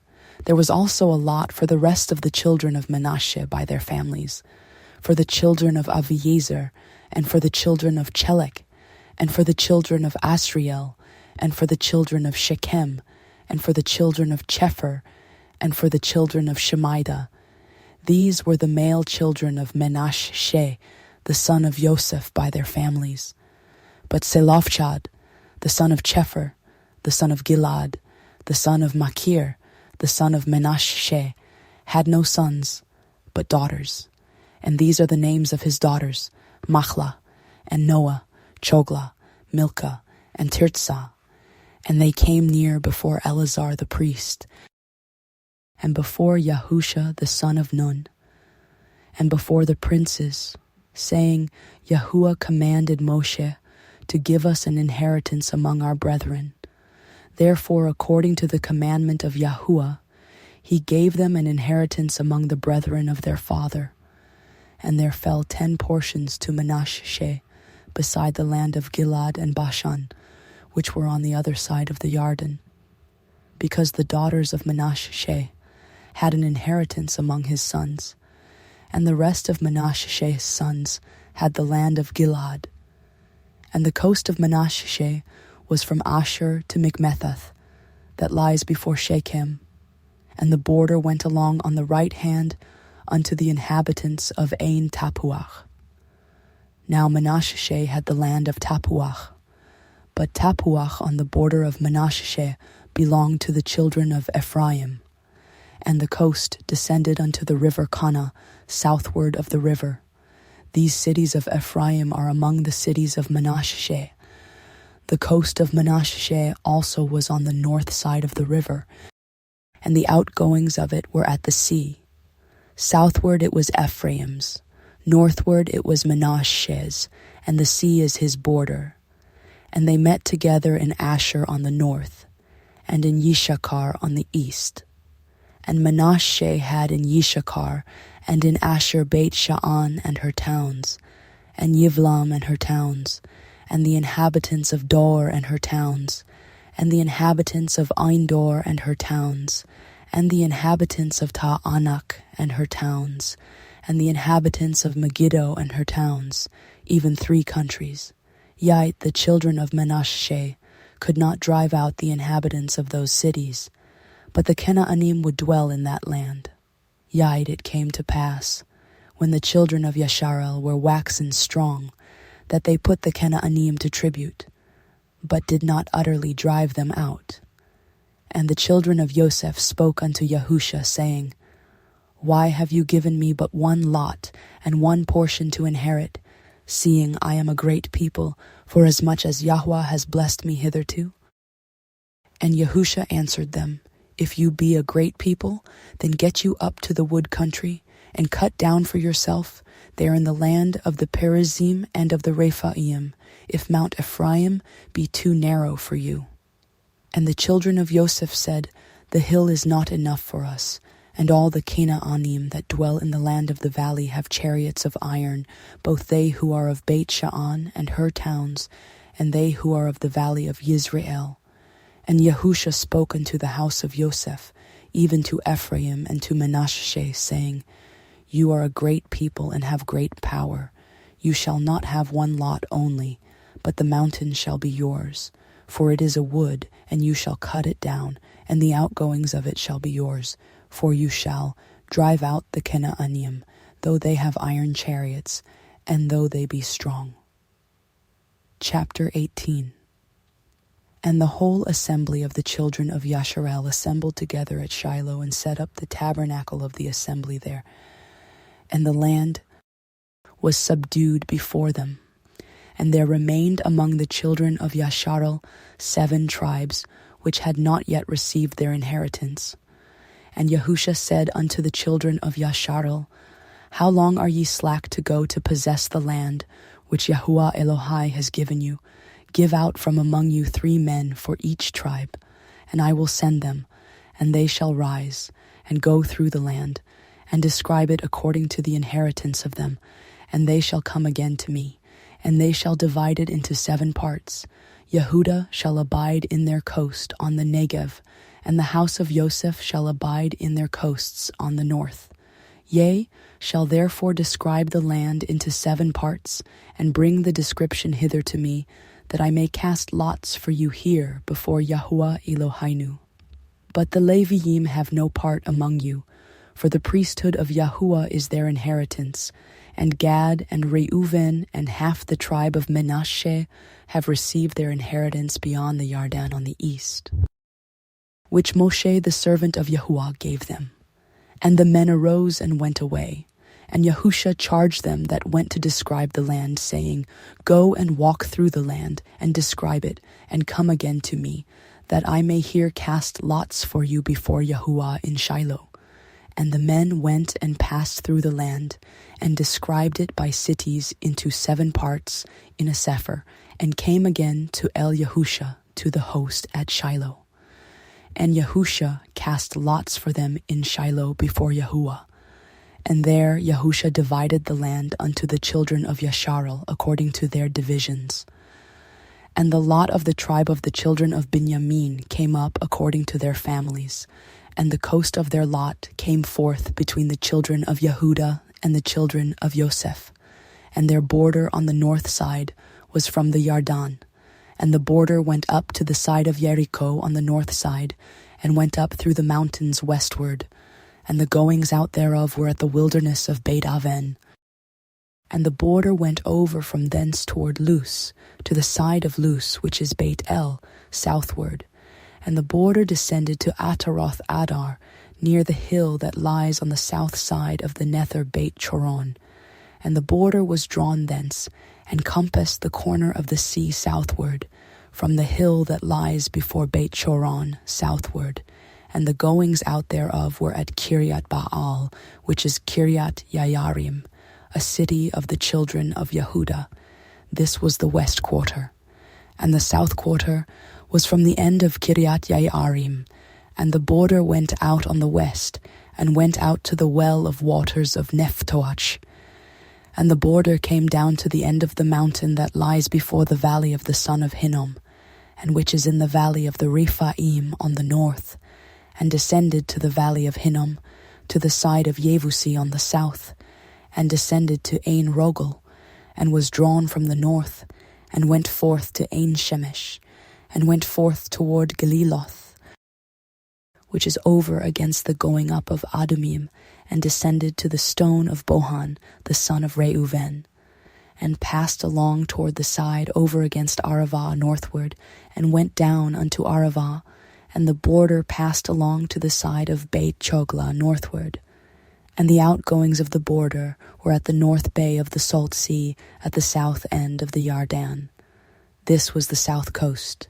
There was also a lot for the rest of the children of Manasseh by their families, for the children of Aviezer, and for the children of Chelek, and for the children of Asriel, and for the children of Shechem, and for the children of Cepher, and for the children of Shemida. These were the male children of Menashe, the son of Joseph, by their families. But Selofchad, the son of Cepher, the son of Gilad, the son of Machir, the son of Menashe, had no sons, but daughters. And these are the names of his daughters, Machlah, and Noah, Choglah, Milcah, and Tirzah. And they came near before Eleazar the priest, and before Yahusha the son of Nun, and before the princes, saying, Yahuah commanded Moshe to give us an inheritance among our brethren. Therefore, according to the commandment of Yahuah, he gave them an inheritance among the brethren of their father. And there fell 10 portions to Manasseh, beside the land of Gilad and Bashan, which were on the other side of the Jordan, because the daughters of Manasseh had an inheritance among his sons, and the rest of Manasseh's sons had the land of Gilad. And the coast of Manasseh was from Asher to Mikmethath, that lies before Shechem, and the border went along on the right hand unto the inhabitants of Ain Tapuach. Now Manasseh had the land of Tapuach, but Tapuach on the border of Manasseh belonged to the children of Ephraim, and the coast descended unto the river Kana, southward of the river. These cities of Ephraim are among the cities of Manasseh. The coast of Manasseh also was on the north side of the river, and the outgoings of it were at the sea. Southward it was Ephraim's, northward it was Manasseh's, and the sea is his border. And they met together in Asher on the north, and in Yishakar on the east. And Manasseh had in Yishakar and in Asher Beit Sha'an and her towns, and Yivlam and her towns, and the inhabitants of Dor and her towns, and the inhabitants of Ain-Dor and her towns, and the inhabitants of Ta'anak and her towns, and the inhabitants of Megiddo and her towns, even 3 countries. Yet the children of Manasseh could not drive out the inhabitants of those cities, but the Kenaanim would dwell in that land. Yet it came to pass, when the children of Yashar'el were waxen strong, that they put the Kenaanim to tribute, but did not utterly drive them out. And the children of Joseph spoke unto Yahusha, saying, Why have you given me but 1 lot and 1 portion to inherit, seeing I am a great people, forasmuch as Yahuah has blessed me hitherto? And Yahusha answered them, If you be a great people, then get you up to the wood country, and cut down for yourself there in the land of the Perizim and of the Rephaim, if Mount Ephraim be too narrow for you. And the children of Joseph said, The hill is not enough for us, and all the Canaanim that dwell in the land of the valley have chariots of iron, both they who are of Beit Sha'an and her towns, and they who are of the valley of Yisrael. And Yahusha spoke unto the house of Joseph, even to Ephraim and to Manasseh, saying, You are a great people and have great power. You shall not have 1 lot only, but the mountain shall be yours. For it is a wood, and you shall cut it down, and the outgoings of it shall be yours. For you shall drive out the Kenaanim, though they have iron chariots, and though they be strong. Chapter 18. And the whole assembly of the children of Yashar'el assembled together at Shiloh, and set up the tabernacle of the assembly there. And the land was subdued before them. And there remained among the children of Yashar'el 7 tribes, which had not yet received their inheritance. And Yahusha said unto the children of Yashar'el, How long are ye slack to go to possess the land, which Yahuah Elohai has given you? Give out from among you 3 men for each tribe, and I will send them, and they shall rise, and go through the land, and describe it according to the inheritance of them, and they shall come again to me. And they shall divide it into 7 parts. Yehudah shall abide in their coast on the Negev, and the house of Joseph shall abide in their coasts on the north. Ye shall therefore describe the land into 7 parts, and bring the description hither to me, that I may cast lots for you here before Yahuah Eloheinu. But the Leviim have no part among you, for the priesthood of Yahuah is their inheritance, and Gad and Reuven and half the tribe of Manasseh have received their inheritance beyond the Yarden on the east, which Moshe the servant of Yahuah gave them. And the men arose and went away. And Yahusha charged them that went to describe the land, saying, Go and walk through the land, and describe it, and come again to me, that I may here cast lots for you before Yahuah in Shiloh. And the men went and passed through the land, and described it by cities into 7 parts in a Cepher, and came again to Yahusha, to the host at Shiloh. And Yahusha cast lots for them in Shiloh before Yahuah. And there Yahusha divided the land unto the children of Yashar'el according to their divisions. And the lot of the tribe of the children of Binyamin came up according to their families, and the coast of their lot came forth between the children of Yehudah and the children of Yosef. And their border on the north side was from the Yarden, and the border went up to the side of Jericho on the north side, and went up through the mountains westward, and the goings out thereof were at the wilderness of Beit Aven. And the border went over from thence toward Luz, to the side of Luz, which is Beit El, southward. And the border descended to Ataroth Adar, near the hill that lies on the south side of the Nether Beit Choron. And the border was drawn thence, and compassed the corner of the sea southward, from the hill that lies before Beit Choron southward. And the goings out thereof were at Kiryat Baal, which is Kiryat Yayarim, a city of the children of Yehudah. This was the west quarter. And the south quarter was from the end of Kiryat Yayarim, and the border went out on the west, and went out to the well of waters of Nephtoach. And the border came down to the end of the mountain that lies before the valley of the son of Hinnom, and which is in the valley of the Rephaim on the north, and descended to the valley of Hinnom, to the side of Yevusi on the south, and descended to Ein Rogel, and was drawn from the north, and went forth to Ein Shemesh, and went forth toward Galiloth, which is over against the going up of Adumim, and descended to the stone of Bohan, the son of Reuven, and passed along toward the side over against Arava northward, and went down unto Arava, and the border passed along to the side of Beit Chogla northward. And the outgoings of the border were at the north bay of the Salt Sea, at the south end of the Yarden. This was the south coast.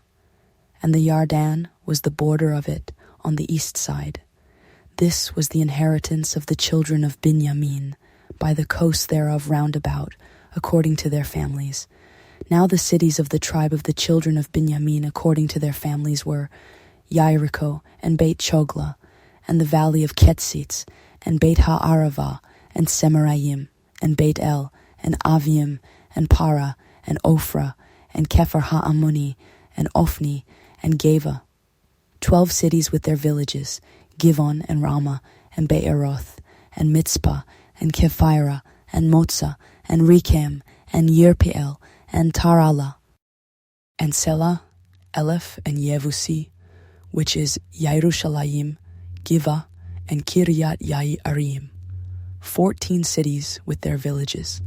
And the Yarden was the border of it on the east side. This was the inheritance of the children of Binyamin, by the coast thereof round about, according to their families. Now the cities of the tribe of the children of Binyamin according to their families were Jericho, and Beit Chogla, and the valley of Ketzitz, and Beit Ha'arava, and Semarayim, and Beit El, and Avim, and Para, and Ophrah, and Kepher Ha'amoni, and Ophni, and Geva. 12 cities with their villages, Givon, and Ramah, and Beeroth, and Mitzpah, and Kephira, and Motzah, and Rechem, and Yirpeel, and Tarala, and Selah, Eleph, and Yevusi, which is Yerushalayim, Giva, and Kiryat Yayarim, 14 cities with their villages.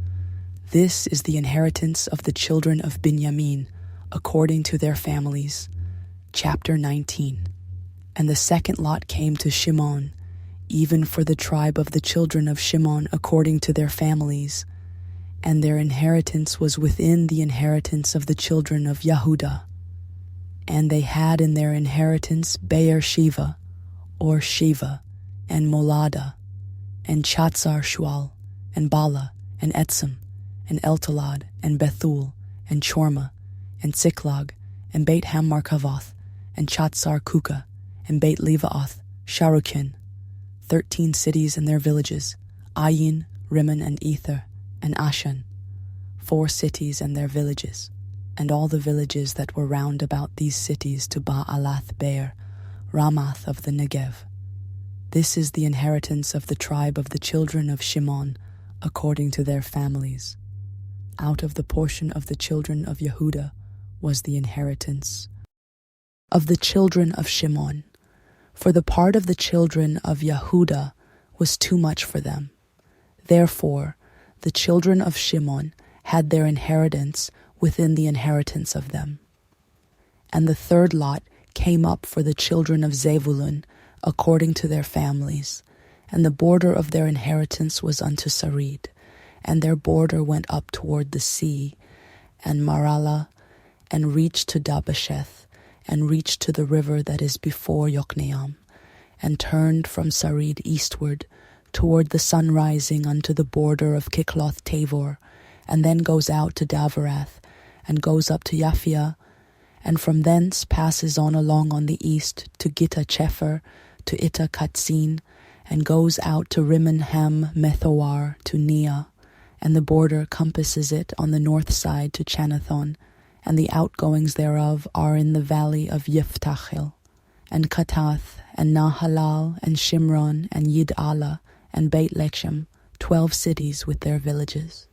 This is the inheritance of the children of Binyamin, according to their families. Chapter 19. And the second lot came to Shimon, even for the tribe of the children of Shimon according to their families, and their inheritance was within the inheritance of the children of Yehudah. And they had in their inheritance Be'er Sheva, or Sheva, and Molada, and Chatzar Shual, and Bala, and Etzim, and Eltalad, and Bethul, and Chorma, and Ziklag, and Beit Hammarkavoth, and Chatzar Kuka, and Beit Levaoth, Sharukin, 13 cities and their villages, Ayin, Rimmon, and Ether, and Ashan, 4 cities and their villages, and all the villages that were round about these cities to Ba'alath Be'er, Ramath of the Negev. This is the inheritance of the tribe of the children of Shimon, according to their families. Out of the portion of the children of Yehudah was the inheritance of the children of Shimon. For the part of the children of Yehudah was too much for them. Therefore, the children of Shimon had their inheritance within the inheritance of them. And the third lot came up for the children of Zebulun according to their families, And the border of their inheritance was unto Sarid, and their border went up toward the sea, and Marala, and reached to Dabasheth, and reached to the river that is before Yokneam, and turned from Sarid eastward, toward the sun rising unto the border of Kikloth Tabor, and then goes out to Davarath, and goes up to Yaphia, and from thence passes on along on the east to Gitta Cepher, to Itta Katzin, and goes out to Rimmon Ham Methowar to Nia, and the border compasses it on the north side to Chanathon, and the outgoings thereof are in the valley of Yiftachel, and Katath, and Nahalal, and Shimron, and Yid'ala, and Beit Lechem, 12 cities with their villages.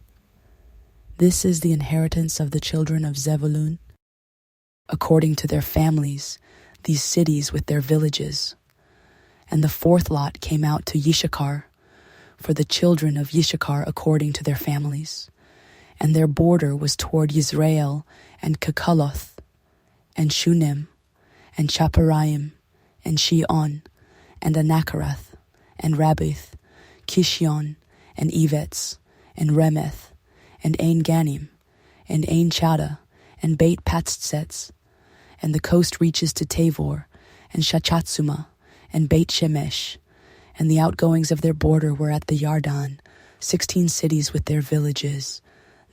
This is the inheritance of the children of Zebulun, according to their families, these cities with their villages. And the fourth lot came out to Yishakar, for the children of Yishakar according to their families. And their border was toward Yisrael, and Kekaloth, and Shunem, and Chaparaim, and Shion, and Anakarath, and Rabith, Kishion, and Evetz, and Remeth, and Ein Ganim, and Ein Chada, and Beit Patzsetz. And the coast reaches to Tavor, and Shachatsuma, and Beit Shemesh, and the outgoings of their border were at the Yardan, 16 cities with their villages.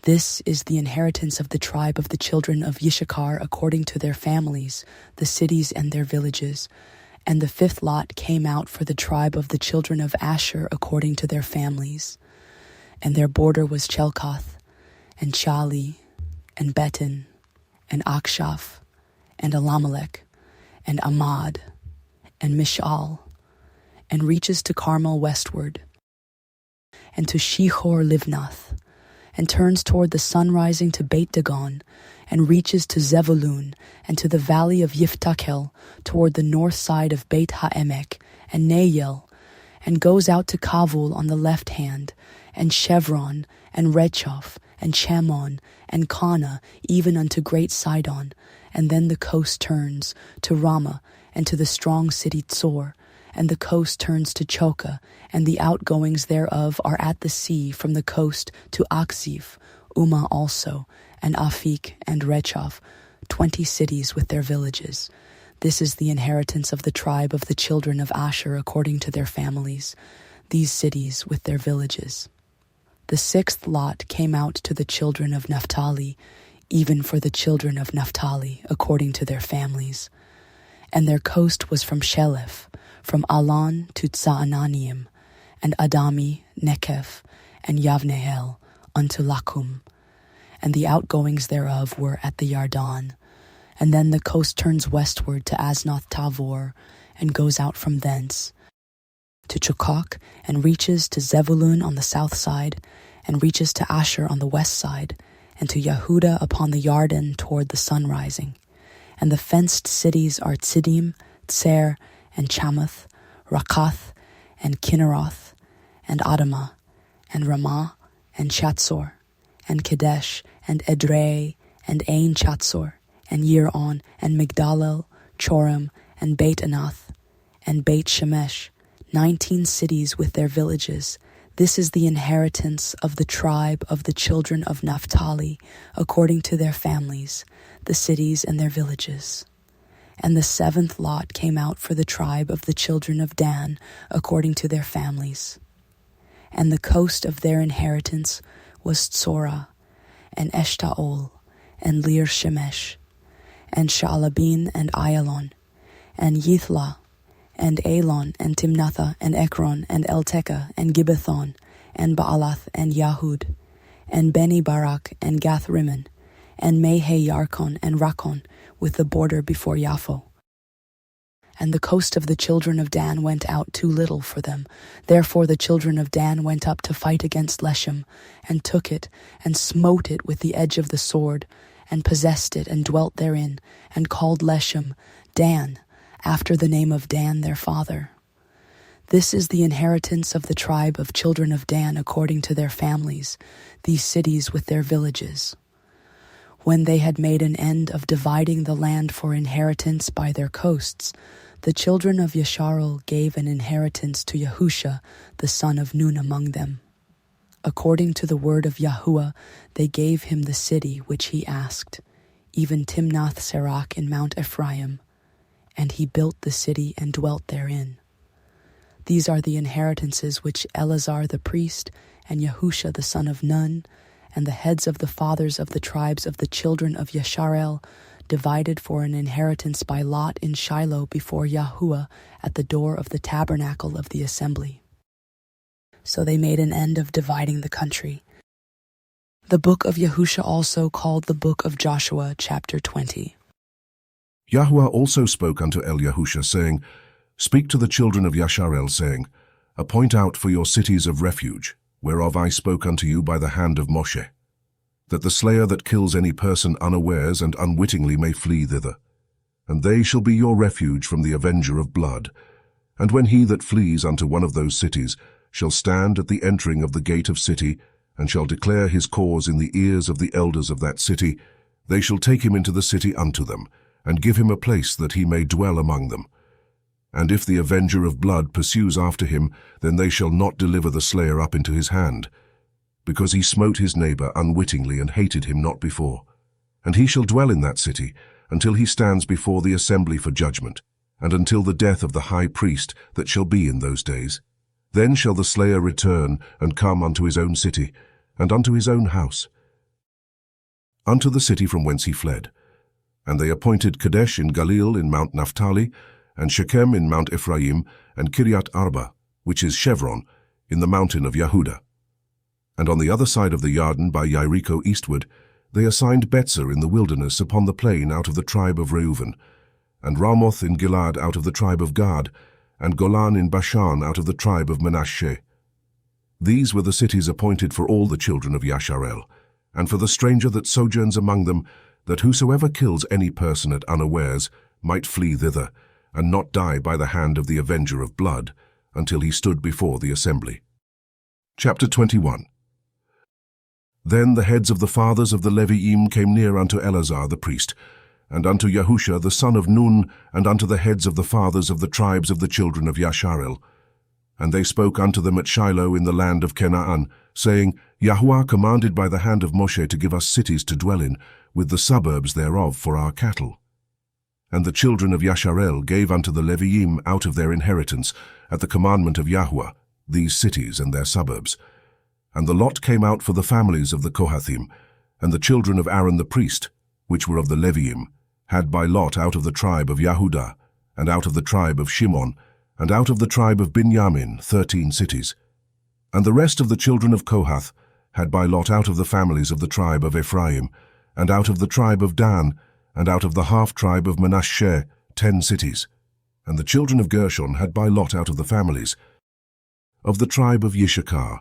This is the inheritance of the tribe of the children of Yishakar according to their families, the cities and their villages. And the fifth lot came out for the tribe of the children of Asher according to their families. And their border was Chelkoth, and Shali, and Betin, and Akshaph, and Alamelech, and Amad, and Mishal, and reaches to Carmel westward, and to Shihor Livnath, and turns toward the sun rising to Beit Dagon, and reaches to Zebulun, and to the valley of Yiftakel, toward the north side of Beit Ha'emek, and Nayel, and goes out to Kavul on the left hand, and Chevron, and Rechoff, and Chamon, and Kana, even unto great Sidon, and then the coast turns to Ramah, and to the strong city Tzor, and the coast turns to Choka, and the outgoings thereof are at the sea from the coast to Akzif, Umah also, and Afik, and Rechoff, 20 cities with their villages. This is the inheritance of the tribe of the children of Asher according to their families, these cities with their villages. The sixth lot came out to the children of Naphtali, even for the children of Naphtali, according to their families. And their coast was from Sheleph, from Alon to Tza'ananiim, and Adami, Nekef, and Yavnehel, unto Lakum. And the outgoings thereof were at the Yardan. And then the coast turns westward to Aznoth Tavor, and goes out from thence to Chukok, and reaches to Zebulun on the south side, and reaches to Asher on the west side, and to Yehuda upon the Yarden toward the sun rising. And the fenced cities are Tzidim, Tzer, and Chamath, Rakath, and Kinneroth, and Adamah, and Ramah, and Chatzor, and Kadesh, and Edrei, and Ein Chatzor, and Yiron, and Migdalel, Choram, and Beit Anath, and Beit Shemesh, 19 cities with their villages. This is the inheritance of the tribe of the children of Naphtali, according to their families, the cities and their villages. And the seventh lot came out for the tribe of the children of Dan, according to their families. And the coast of their inheritance was Tzorah, and Eshtaol, and Lir Shemesh, and Sha'alabin, and Ayalon, and Yithla, and Elon, and Timnatha, and Ekron, and Eltekah, and Gibbethon, and Baalath, and Yahud, and Beni Barak, and Gath Rimmon, and Mehe Yarkon, and Rakon, with the border before Yapho. And the coast of the children of Dan went out too little for them. Therefore the children of Dan went up to fight against Leshem, and took it, and smote it with the edge of the sword, and possessed it, and dwelt therein, and called Leshem Dan, after the name of Dan their father. This is the inheritance of the tribe of children of Dan according to their families, these cities with their villages. When they had made an end of dividing the land for inheritance by their coasts, The children of Yashar'el gave an inheritance to Yahusha, the son of Nun, among them. According to the word of Yahuah, they gave him the city which he asked, even Timnath-Serach in Mount Ephraim, and he built the city and dwelt therein. These are the inheritances which Eleazar the priest and Yahusha the son of Nun and the heads of the fathers of the tribes of the children of Yashar'el divided for an inheritance by lot in Shiloh before Yahuah at the door of the tabernacle of the assembly. So they made an end of dividing the country. The book of Yahusha, also called the book of Joshua, chapter 20.
Yahuah also spoke unto Yahusha, saying, Speak to the children of Yashar'el, saying, Appoint out for your cities of refuge, whereof I spoke unto you by the hand of Moshe, that the slayer that kills any person unawares and unwittingly may flee thither. And they shall be your refuge from the avenger of blood. And when he that flees unto one of those cities shall stand at the entering of the gate of city, and shall declare his cause in the ears of the elders of that city, they shall take him into the city unto them, and give him a place that he may dwell among them. And if the avenger of blood pursues after him, then they shall not deliver the slayer up into his hand, because he smote his neighbor unwittingly and hated him not before. And he shall dwell in that city until he stands before the assembly for judgment, and until the death of the high priest that shall be in those days. Then shall the slayer return and come unto his own city, and unto his own house, unto the city from whence he fled. And they appointed Kadesh in Galil in Mount Naphtali, and Shechem in Mount Ephraim, and Kiriath Arba, which is Chevron, in the mountain of Yehudah. And on the other side of the Yarden by Jericho eastward, they assigned Betzer in the wilderness upon the plain out of the tribe of Reuben, and Ramoth in Gilad out of the tribe of Gad, and Golan in Bashan out of the tribe of Manasseh. These were the cities appointed for all the children of Yashar'el, and for the stranger that sojourns among them, that whosoever kills any person at unawares might flee thither, and not die by the hand of the avenger of blood, until he stood before the assembly. Chapter 21. Then the heads of the fathers of the Leviim came near unto Eleazar the priest, and unto Yahusha the son of Nun, and unto the heads of the fathers of the tribes of the children of Yashar'el. And they spoke unto them at Shiloh in the land of Canaan, saying, Yahuah commanded by the hand of Moshe to give us cities to dwell in, with the suburbs thereof for our cattle. And the children of Yashar'el gave unto the Leviim out of their inheritance, at the commandment of Yahuah, these cities and their suburbs. And the lot came out for the families of the Kohathim, and the children of Aaron the priest, which were of the Leviim, had by lot out of the tribe of Yahudah, and out of the tribe of Shimon, and out of the tribe of Binyamin 13 cities. And the rest of the children of Kohath had by lot out of the families of the tribe of Ephraim, and out of the tribe of Dan, and out of the half-tribe of Manasseh 10 cities. And the children of Gershon had by lot out of the families of the tribe of Issachar,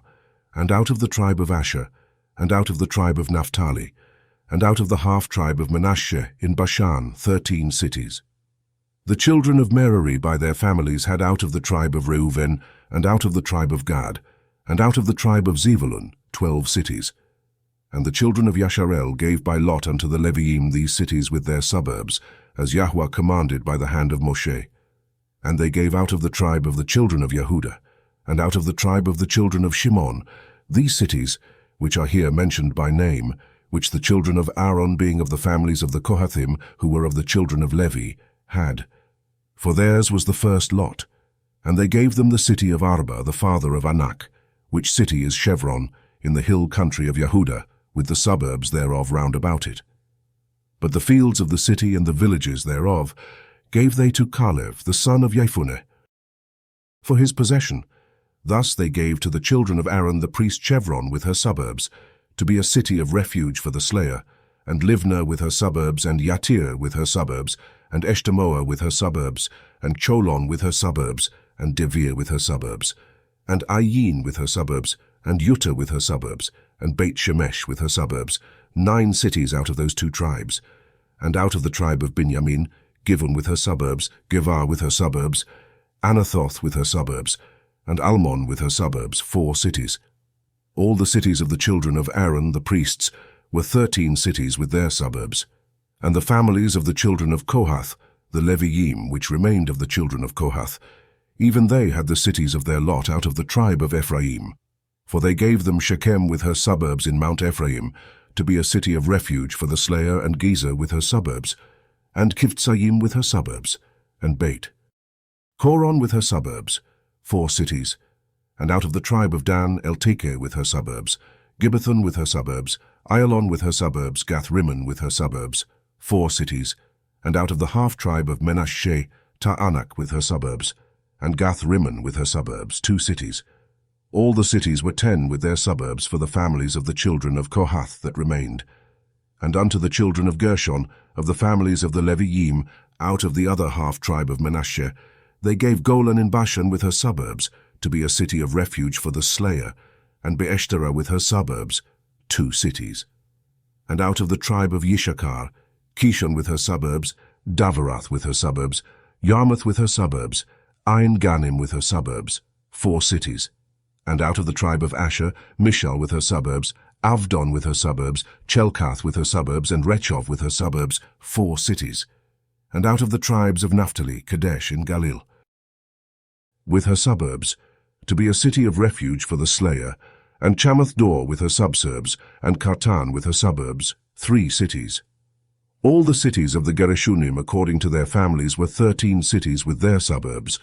and out of the tribe of Asher, and out of the tribe of Naphtali, and out of the half-tribe of Manasseh in Bashan 13 cities. The children of Merari by their families had out of the tribe of Reuben, and out of the tribe of Gad, and out of the tribe of Zebulun 12 cities. And the children of Yashar'el gave by lot unto the Leviim these cities with their suburbs, as Yahuah commanded by the hand of Moshe. And they gave out of the tribe of the children of Yehudah, and out of the tribe of the children of Shimon, these cities, which are here mentioned by name, which the children of Aaron, being of the families of the Kohathim, who were of the children of Levi, had. For theirs was the first lot. And they gave them the city of Arba, the father of Anak, which city is Chevron, in the hill country of Yehudah, with the suburbs thereof round about it. But the fields of the city and the villages thereof gave they to Caleb, the son of Jephunneh, for his possession. Thus they gave to the children of Aaron the priest Chevron with her suburbs, to be a city of refuge for the slayer, and Livnah with her suburbs, and Yattir with her suburbs, and Eshtemoa with her suburbs, and Cholon with her suburbs, and Devir with her suburbs, and Ayin with her suburbs, and Juttah with her suburbs, and Beit Shemesh with her suburbs, 9 cities out of those 2 tribes. And out of the tribe of Binyamin, Givon with her suburbs, Gevar with her suburbs, Anathoth with her suburbs, and Almon with her suburbs, 4 cities. All the cities of the children of Aaron the priests were 13 cities with their suburbs. And the families of the children of Kohath the Leviim, which remained of the children of Kohath, even they had the cities of their lot out of the tribe of Ephraim. For they gave them Shechem with her suburbs in Mount Ephraim, to be a city of refuge for the slayer, and Gezer with her suburbs, and Kivtzayim with her suburbs, and Beit Coron with her suburbs, 4 cities. And out of the tribe of Dan, Eltekeh with her suburbs, Gibbethon with her suburbs, Ayalon with her suburbs, Gath-Rimmon with her suburbs, 4 cities. And out of the half-tribe of Menashe, Ta'anak with her suburbs, and Gath-Rimmon with her suburbs, 2 cities. All the cities were 10 with their suburbs for the families of the children of Kohath that remained. And unto the children of Gershon, of the families of the Leviim, out of the other half-tribe of Menashe, they gave Golan in Bashan with her suburbs, to be a city of refuge for the slayer, and Beeshterah with her suburbs, 2 cities. And out of the tribe of Yishakar, Kishon with her suburbs, Davarath with her suburbs, Yarmouth with her suburbs, Ein Ganim with her suburbs, 4 cities. And out of the tribe of Asher, Mishal with her suburbs, Avdon with her suburbs, Chelkath with her suburbs, and Rechov with her suburbs, 4 cities. And out of the tribes of Naphtali, Kadesh in Galil, with her suburbs, to be a city of refuge for the slayer, and Chamath-dor with her suburbs, and Kartan with her suburbs, 3 cities. All the cities of the Gerishunim according to their families were 13 cities with their suburbs.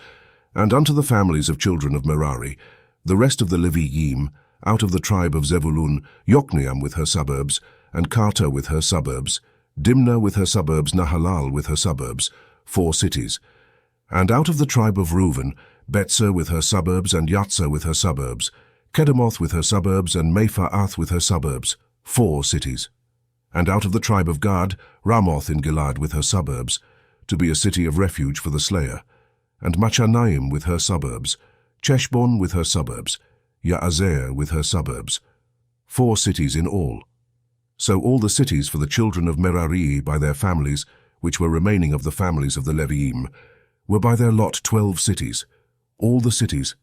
And unto the families of children of Merari, the rest of the Leviim, out of the tribe of Zebulun, Yokneam with her suburbs, and Karta with her suburbs, Dimnah with her suburbs, Nahalal with her suburbs, 4 cities. And out of the tribe of Reuben, Betzah with her suburbs, and Yatzah with her suburbs, Kedemoth with her suburbs, and Mephaath with her suburbs, 4 cities. And out of the tribe of Gad, Ramoth in Gilad with her suburbs, to be a city of refuge for the slayer, and Machanaim with her suburbs, Cheshbon with her suburbs, Yaazer with her suburbs, 4 cities in all. So all the cities for the children of Merari by their families, which were remaining of the families of the Leviim, were by their lot 12 cities, all the cities.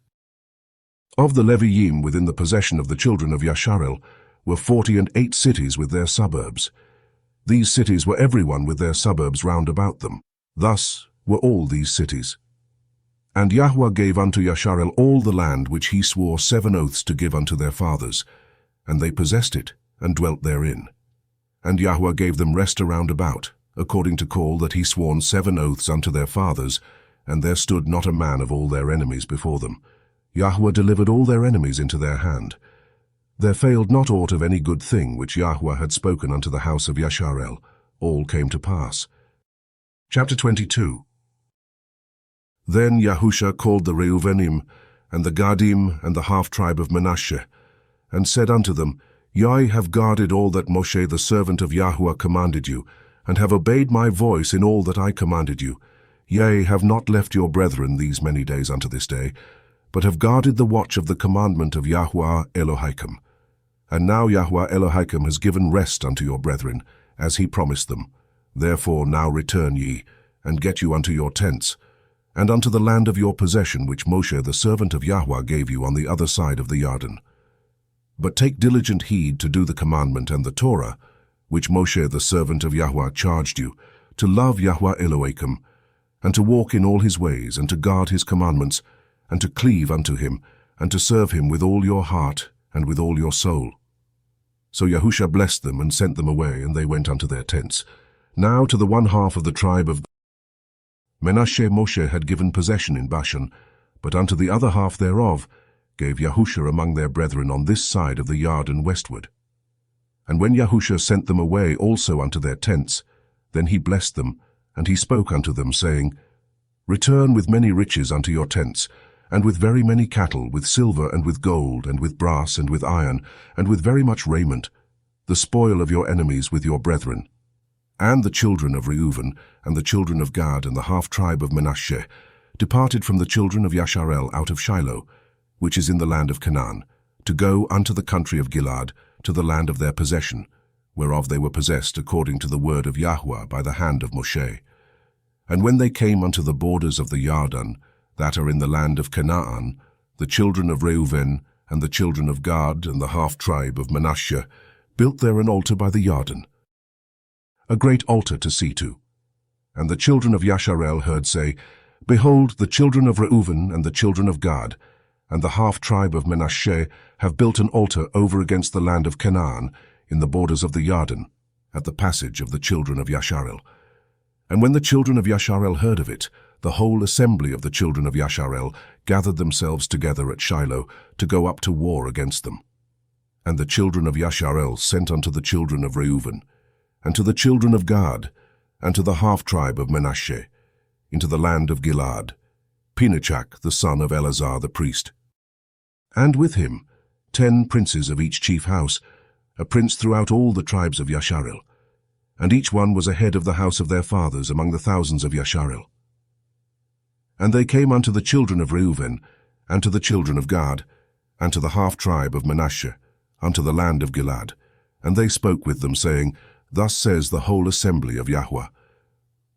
Of the Leviim within the possession of the children of Yashar'el were 48 cities with their suburbs. These cities were every one with their suburbs round about them. Thus were all these cities. And Yahuah gave unto Yashar'el all the land which he swore 7 oaths to give unto their fathers, and they possessed it, and dwelt therein. And Yahuah gave them rest around about, according to call that he sworn 7 oaths unto their fathers, and there stood not a man of all their enemies before them. Yahuah delivered all their enemies into their hand. There failed not aught of any good thing which Yahuah had spoken unto the house of Yashar'el. All came to pass. Chapter 22. Then Yahusha called the Reuvenim, and the Gadim, and the half-tribe of Menashe, and said unto them, Ye have guarded all that Moshe the servant of Yahuah commanded you, and have obeyed my voice in all that I commanded you. Yea, have not left your brethren these many days unto this day, but have guarded the watch of the commandment of Yahuah Elohim. And now Yahuah Elohim has given rest unto your brethren, as he promised them. Therefore now return ye, and get you unto your tents, and unto the land of your possession which Moshe the servant of Yahuah gave you on the other side of the Yarden. But take diligent heed to do the commandment and the Torah, which Moshe the servant of Yahuah charged you, to love Yahuah Elohim, and to walk in all his ways, and to guard his commandments, and to cleave unto him, and to serve him with all your heart and with all your soul. So Yahusha blessed them and sent them away, and they went unto their tents. Now to the one half of the tribe of Menashe Moshe had given possession in Bashan, but unto the other half thereof gave Yahusha among their brethren on this side of the Yarden westward. And when Yahusha sent them away also unto their tents, then he blessed them, and he spoke unto them, saying, Return with many riches unto your tents, and with very many cattle, with silver, and with gold, and with brass, and with iron, and with very much raiment, the spoil of your enemies with your brethren. And the children of Reuben, and the children of Gad, and the half-tribe of Menashe, departed from the children of Yashar'el out of Shiloh, which is in the land of Canaan, to go unto the country of Gilad, to the land of their possession, whereof they were possessed according to the word of Yahuah by the hand of Moshe. And when they came unto the borders of the Yarden, that are in the land of Canaan, the children of Reuben, and the children of Gad, and the half-tribe of Menashe, built there an altar by the Yarden, a great altar to see to. And the children of Yashar'el heard say, Behold, the children of Reuven and the children of Gad, and the half-tribe of Manasseh have built an altar over against the land of Canaan, in the borders of the Yarden, at the passage of the children of Yashar'el. And when the children of Yashar'el heard of it, the whole assembly of the children of Yashar'el gathered themselves together at Shiloh to go up to war against them. And the children of Yashar'el sent unto the children of Reuven, and to the children of Gad, and to the half-tribe of Manasseh, into the land of Gilead, Pinachak the son of Eleazar the priest. And with him 10 princes of each chief house, a prince throughout all the tribes of Yashar'el, and each one was a head of the house of their fathers among the thousands of Yashar'el. And they came unto the children of Reuven, and to the children of Gad, and to the half-tribe of Manasseh, unto the land of Gilead, and they spoke with them, saying, Thus says the whole assembly of Yahuah,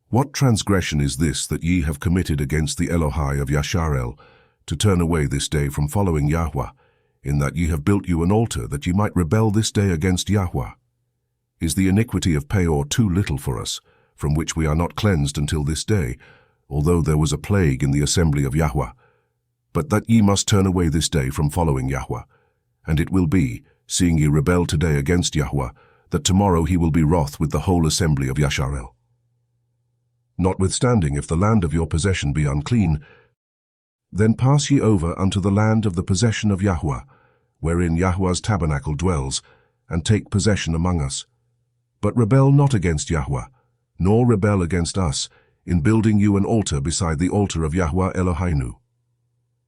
What transgression is this that ye have committed against the Elohai of Yashar'el, to turn away this day from following Yahuah, in that ye have built you an altar that ye might rebel this day against Yahuah? Is the iniquity of Peor too little for us, from which we are not cleansed until this day, although there was a plague in the assembly of Yahuah? But that ye must turn away this day from following Yahuah. And it will be, seeing ye rebel today against Yahuah, that tomorrow he will be wroth with the whole assembly of Yashar'el. Notwithstanding, if the land of your possession be unclean, then pass ye over unto the land of the possession of Yahuah, wherein Yahuah's tabernacle dwells, and take possession among us. But rebel not against Yahuah, nor rebel against us, in building you an altar beside the altar of Yahuah Eloheinu.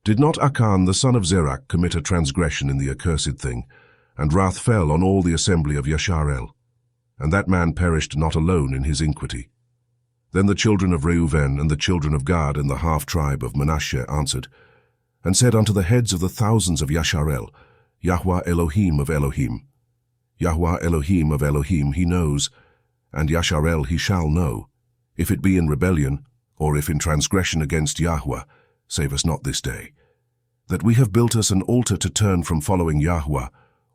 Did not Achan the son of Zerach commit a transgression in the accursed thing, and wrath fell on all the assembly of Yashar'el? And that man perished not alone in his iniquity. Then the children of Reuven and the children of Gad and the half-tribe of Manasseh answered, and said unto the heads of the thousands of Yashar'el, Yahuah Elohim of Elohim. Yahuah Elohim of Elohim he knows, and Yashar'el he shall know. If it be in rebellion, or if in transgression against Yahuah, save us not this day. That we have built us an altar to turn from following Yahuah,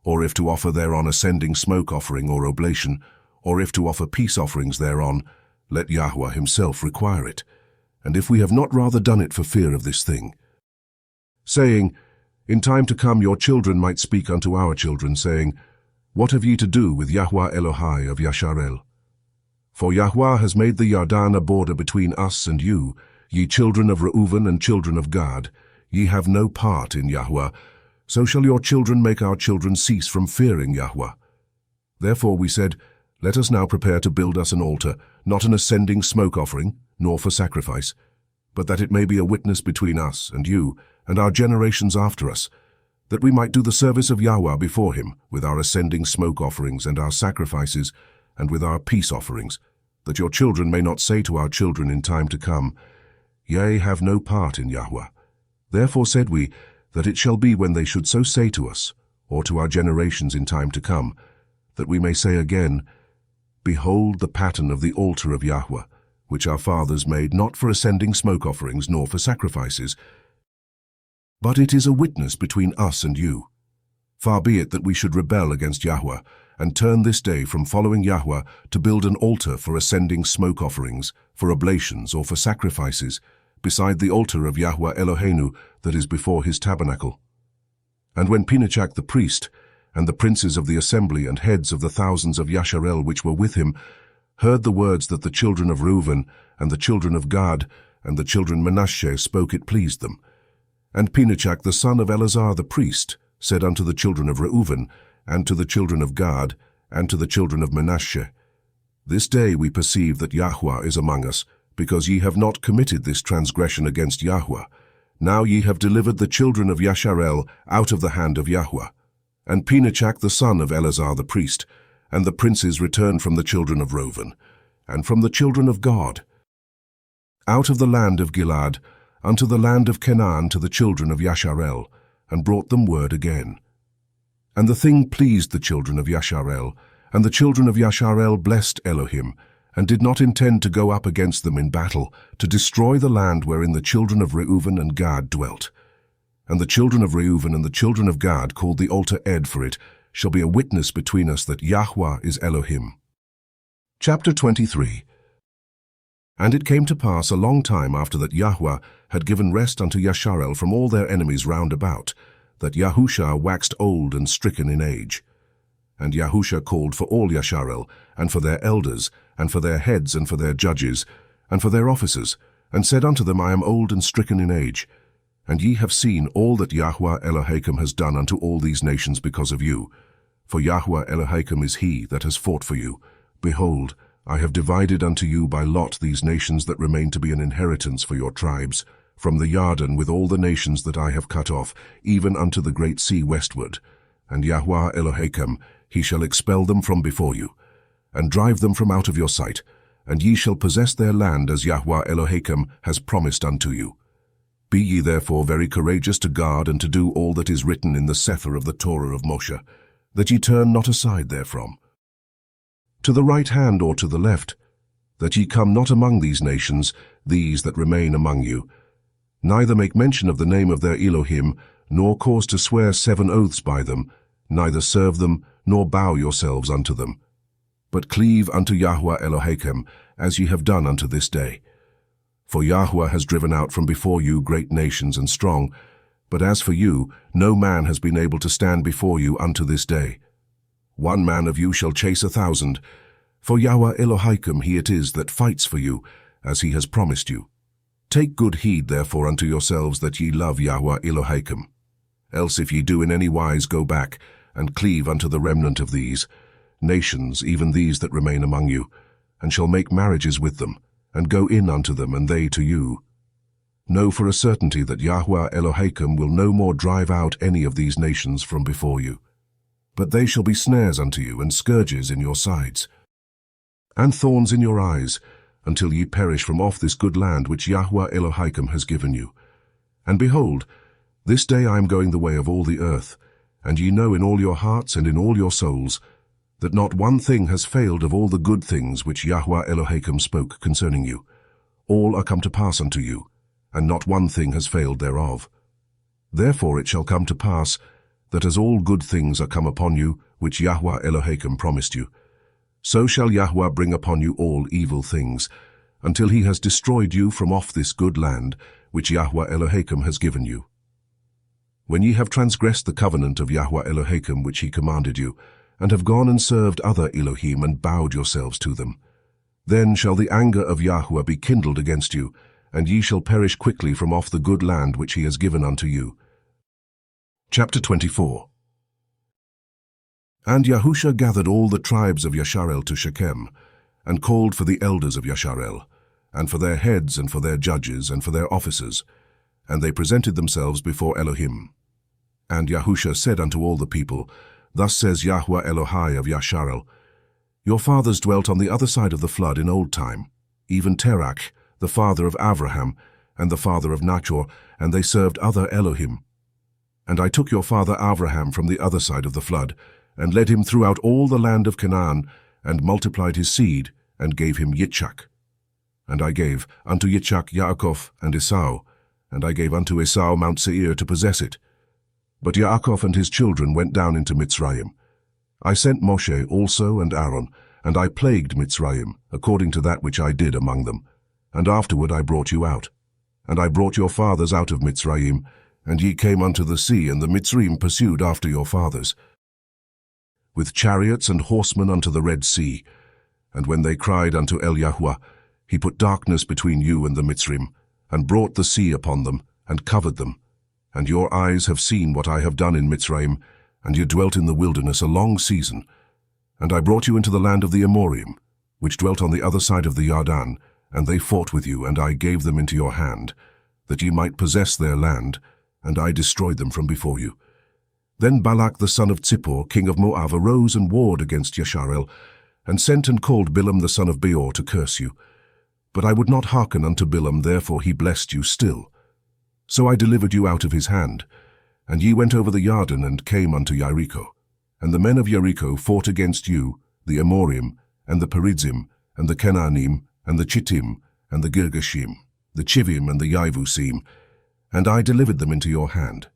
or if to offer thereon a sending smoke offering or oblation, or if to offer peace offerings thereon, let Yahuah himself require it. And if we have not rather done it for fear of this thing, saying, In time to come your children might speak unto our children, saying, What have ye to do with Yahuah Elohai of Yashar'el? For Yahuah has made the Yarden a border between us and you, ye children of Reuven and children of Gad. Ye have no part in Yahuah, so shall your children make our children cease from fearing Yahuah. Therefore we said, Let us now prepare to build us an altar, not an ascending smoke offering, nor for sacrifice, but that it may be a witness between us and you, and our generations after us, that we might do the service of Yahuah before him, with our ascending smoke offerings and our sacrifices, and with our peace offerings, that your children may not say to our children in time to come, Ye have no part in Yahuah. Therefore said we, that it shall be when they should so say to us, or to our generations in time to come, that we may say again, Behold the pattern of the altar of Yahuah, which our fathers made not for ascending smoke offerings nor for sacrifices, but it is a witness between us and you. Far be it that we should rebel against Yahuah, and turn this day from following Yahuah to build an altar for ascending smoke offerings, for oblations, or for sacrifices, beside the altar of Yahuah Eloheinu that is before his tabernacle. And when Pinachak the priest, and the princes of the assembly and heads of the thousands of Yashar'el which were with him, heard the words that the children of Reuven, and the children of Gad, and the children Manasseh spoke, it pleased them. And Pinachak the son of Eleazar the priest said unto the children of Reuven, and to the children of Gad, and to the children of Manasseh, This day we perceive that Yahuah is among us, because ye have not committed this transgression against Yahuah. Now ye have delivered the children of Yashar'el out of the hand of Yahuah. And Pinachak the son of Eleazar the priest, and the princes returned from the children of Reuven, and from the children of Gad, out of the land of Gilead, unto the land of Canaan to the children of Yashar'el, and brought them word again. And the thing pleased the children of Yashar'el, and the children of Yashar'el blessed Elohim, and did not intend to go up against them in battle, to destroy the land wherein the children of Reuven and Gad dwelt. And the children of Reuven and the children of Gad called the altar Ed, for it shall be a witness between us that Yahuah is Elohim. Chapter 23. And it came to pass a long time after that Yahuah had given rest unto Yashar'el from all their enemies round about, that Yahusha waxed old and stricken in age. And Yahusha called for all Yashar'el, and for their elders, and for their heads, and for their judges, and for their officers, and said unto them, I am old and stricken in age, and ye have seen all that Yahuah Elohim has done unto all these nations because of you. For Yahuah Elohim is he that has fought for you. Behold, I have divided unto you by lot these nations that remain to be an inheritance for your tribes, from the Yarden with all the nations that I have cut off, even unto the great sea westward. And Yahuah Elohim, he shall expel them from before you, and drive them from out of your sight, and ye shall possess their land as Yahuah Elohim has promised unto you. Be ye therefore very courageous to guard and to do all that is written in the Cepher of the Torah of Moshe, that ye turn not aside therefrom, to the right hand or to the left, that ye come not among these nations, these that remain among you, neither make mention of the name of their Elohim, nor cause to swear 7 oaths by them, neither serve them, nor bow yourselves unto them. But cleave unto Yahuah Elohim, as ye have done unto this day. For Yahuah has driven out from before you great nations and strong, but as for you, no man has been able to stand before you unto this day. 1 man of you shall chase 1,000, for Yahuah Elohim he it is that fights for you, as he has promised you. Take good heed therefore unto yourselves that ye love Yahuah Elohim. Else if ye do in any wise go back, and cleave unto the remnant of these nations, even these that remain among you, and shall make marriages with them, and go in unto them, and they to you. Know for a certainty that Yahuah Elohim will no more drive out any of these nations from before you. But they shall be snares unto you, and scourges in your sides, and thorns in your eyes, until ye perish from off this good land which Yahuah Elohim has given you. And behold, this day I am going the way of all the earth, and ye know in all your hearts and in all your souls, that not one thing has failed of all the good things which Yahuah Elohim spoke concerning you. All are come to pass unto you, and not one thing has failed thereof. Therefore it shall come to pass, that as all good things are come upon you, which Yahuah Elohim promised you, so shall Yahuah bring upon you all evil things, until he has destroyed you from off this good land, which Yahuah Elohim has given you. When ye have transgressed the covenant of Yahuah Elohim which he commanded you, and have gone and served other Elohim and bowed yourselves to them, then shall the anger of Yahuah be kindled against you, and ye shall perish quickly from off the good land which he has given unto you. Chapter 24. And Yahusha gathered all the tribes of Yashar'el to Shechem, and called for the elders of Yashar'el, and for their heads, and for their judges, and for their officers, and they presented themselves before Elohim. And Yahusha said unto all the people, Thus says Yahuah Elohai of Yashar'el, Your fathers dwelt on the other side of the flood in old time, even Terach, the father of Avraham, and the father of Nachor, and they served other Elohim. And I took your father Avraham from the other side of the flood, and led him throughout all the land of Canaan, and multiplied his seed, and gave him Yitzchak. And I gave unto Yitzchak Yaakov and Esau, and I gave unto Esau Mount Seir to possess it. But Yaakov and his children went down into Mitzrayim. I sent Moshe also and Aaron, and I plagued Mitzrayim, according to that which I did among them. And afterward I brought you out. And I brought your fathers out of Mitzrayim, and ye came unto the sea, and the Mitzrayim pursued after your fathers, with chariots and horsemen unto the Red Sea. And when they cried unto El Yahuah, he put darkness between you and the Mitzrayim, and brought the sea upon them, and covered them. And your eyes have seen what I have done in Mitzrayim, and ye dwelt in the wilderness a long season. And I brought you into the land of the Amorim, which dwelt on the other side of the Yarden, and they fought with you, and I gave them into your hand, that ye might possess their land, and I destroyed them from before you. Then Balak the son of Zippor, king of Moab, arose and warred against Yashar'el, and sent and called Bilam the son of Beor to curse you. But I would not hearken unto Bilam, therefore he blessed you still. So I delivered you out of his hand, and ye went over the Yarden and came unto Jericho. And the men of Jericho fought against you, the Amorim, and the Perizzim, and the Kenaanim, and the Chittim, and the Girgashim, the Chivim, and the Yavusim, and I delivered them into your hand.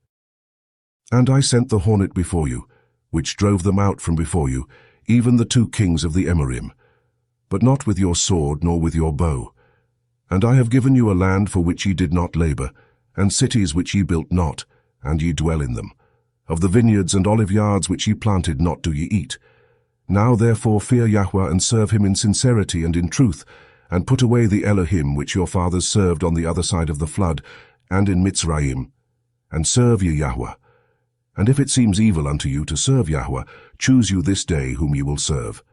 And I sent the hornet before you, which drove them out from before you, even the 2 kings of the Amorim, but not with your sword nor with your bow, And I have given you a land for which ye did not labor, and cities which ye built not, and ye dwell in them. Of the vineyards and olive yards which ye planted not do ye eat. Now therefore fear Yahuah and serve him in sincerity and in truth, and put away the Elohim which your fathers served on the other side of the flood, and in Mitzrayim, and serve ye Yahuah. And if it seems evil unto you to serve Yahuah, choose you this day whom ye will serve,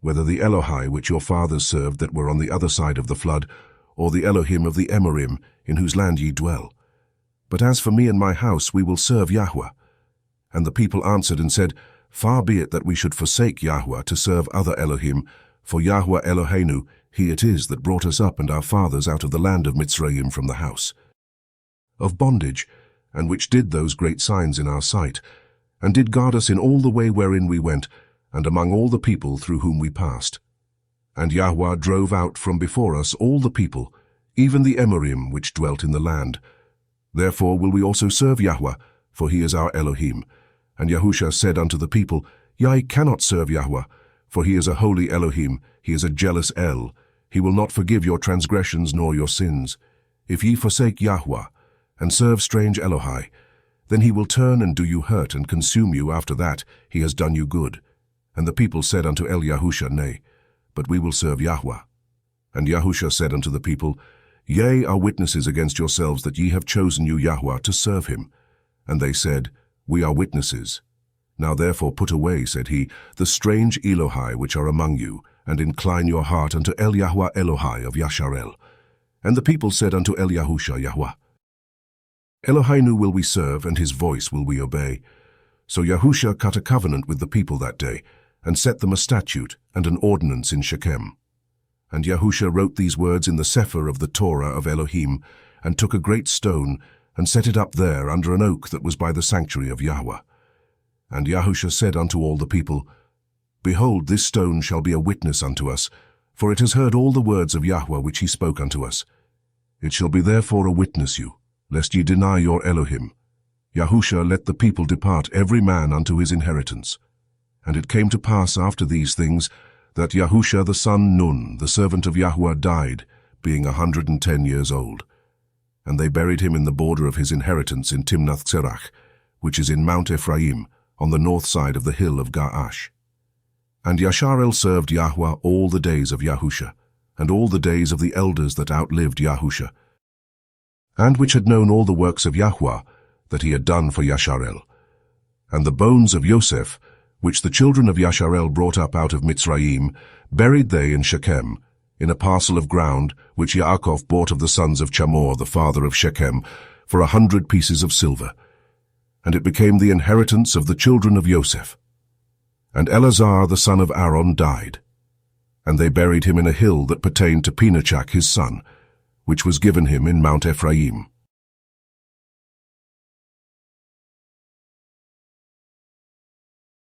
whether the Elohai which your fathers served that were on the other side of the flood, or the Elohim of the Emorim, in whose land ye dwell. But as for me and my house, we will serve Yahuah. And the people answered and said, Far be it that we should forsake Yahuah to serve other Elohim, for Yahuah Eloheinu, he it is that brought us up and our fathers out of the land of Mitzrayim from the house of bondage, and which did those great signs in our sight, and did guard us in all the way wherein we went, and among all the people through whom we passed. And Yahuah drove out from before us all the people, even the Emorim which dwelt in the land. Therefore will we also serve Yahuah, for he is our Elohim. And Yahusha said unto the people, Ye cannot serve Yahuah, for he is a holy Elohim, he is a jealous El. He will not forgive your transgressions nor your sins. If ye forsake Yahuah, and serve strange Elohai, then he will turn and do you hurt and consume you after that he has done you good. And the people said unto Yahusha, Nay, but we will serve Yahuah. And Yahusha said unto the people, Ye are witnesses against yourselves that ye have chosen you Yahuah to serve him. And they said, We are witnesses. Now therefore put away, said he, the strange Elohai which are among you, and incline your heart unto Yahuah Elohai of Yashar'el. And the people said unto Yahusha, Yahuah, Eloheinu will we serve, and his voice will we obey. So Yahusha cut a covenant with the people that day, and set them a statute and an ordinance in Shechem. And Yahusha wrote these words in the Cepher of the Torah of Elohim, and took a great stone, and set it up there under an oak that was by the sanctuary of Yahuah. And Yahusha said unto all the people, Behold, this stone shall be a witness unto us, for it has heard all the words of Yahuah which he spoke unto us. It shall be therefore a witness you, lest ye deny your Elohim. Yahusha let the people depart every man unto his inheritance. And it came to pass after these things, that Yahusha the son Nun, the servant of Yahuah, died, being 110 years old. And they buried him in the border of his inheritance in Timnath-Serach, which is in Mount Ephraim, on the north side of the hill of Gaash. And Yashar'el served Yahuah all the days of Yahusha, and all the days of the elders that outlived Yahusha, and which had known all the works of Yahuah that he had done for Yashar'el. And the bones of Yosef, which the children of Yashar'el brought up out of Mitzrayim, buried they in Shechem, in a parcel of ground which Yaakov bought of the sons of Chamor, the father of Shechem, for 100 pieces of silver. And it became the inheritance of the children of Yosef. And Eleazar the son of Aaron died. And they buried him in a hill that pertained to Pinachak his son, which was given him in Mount Ephraim.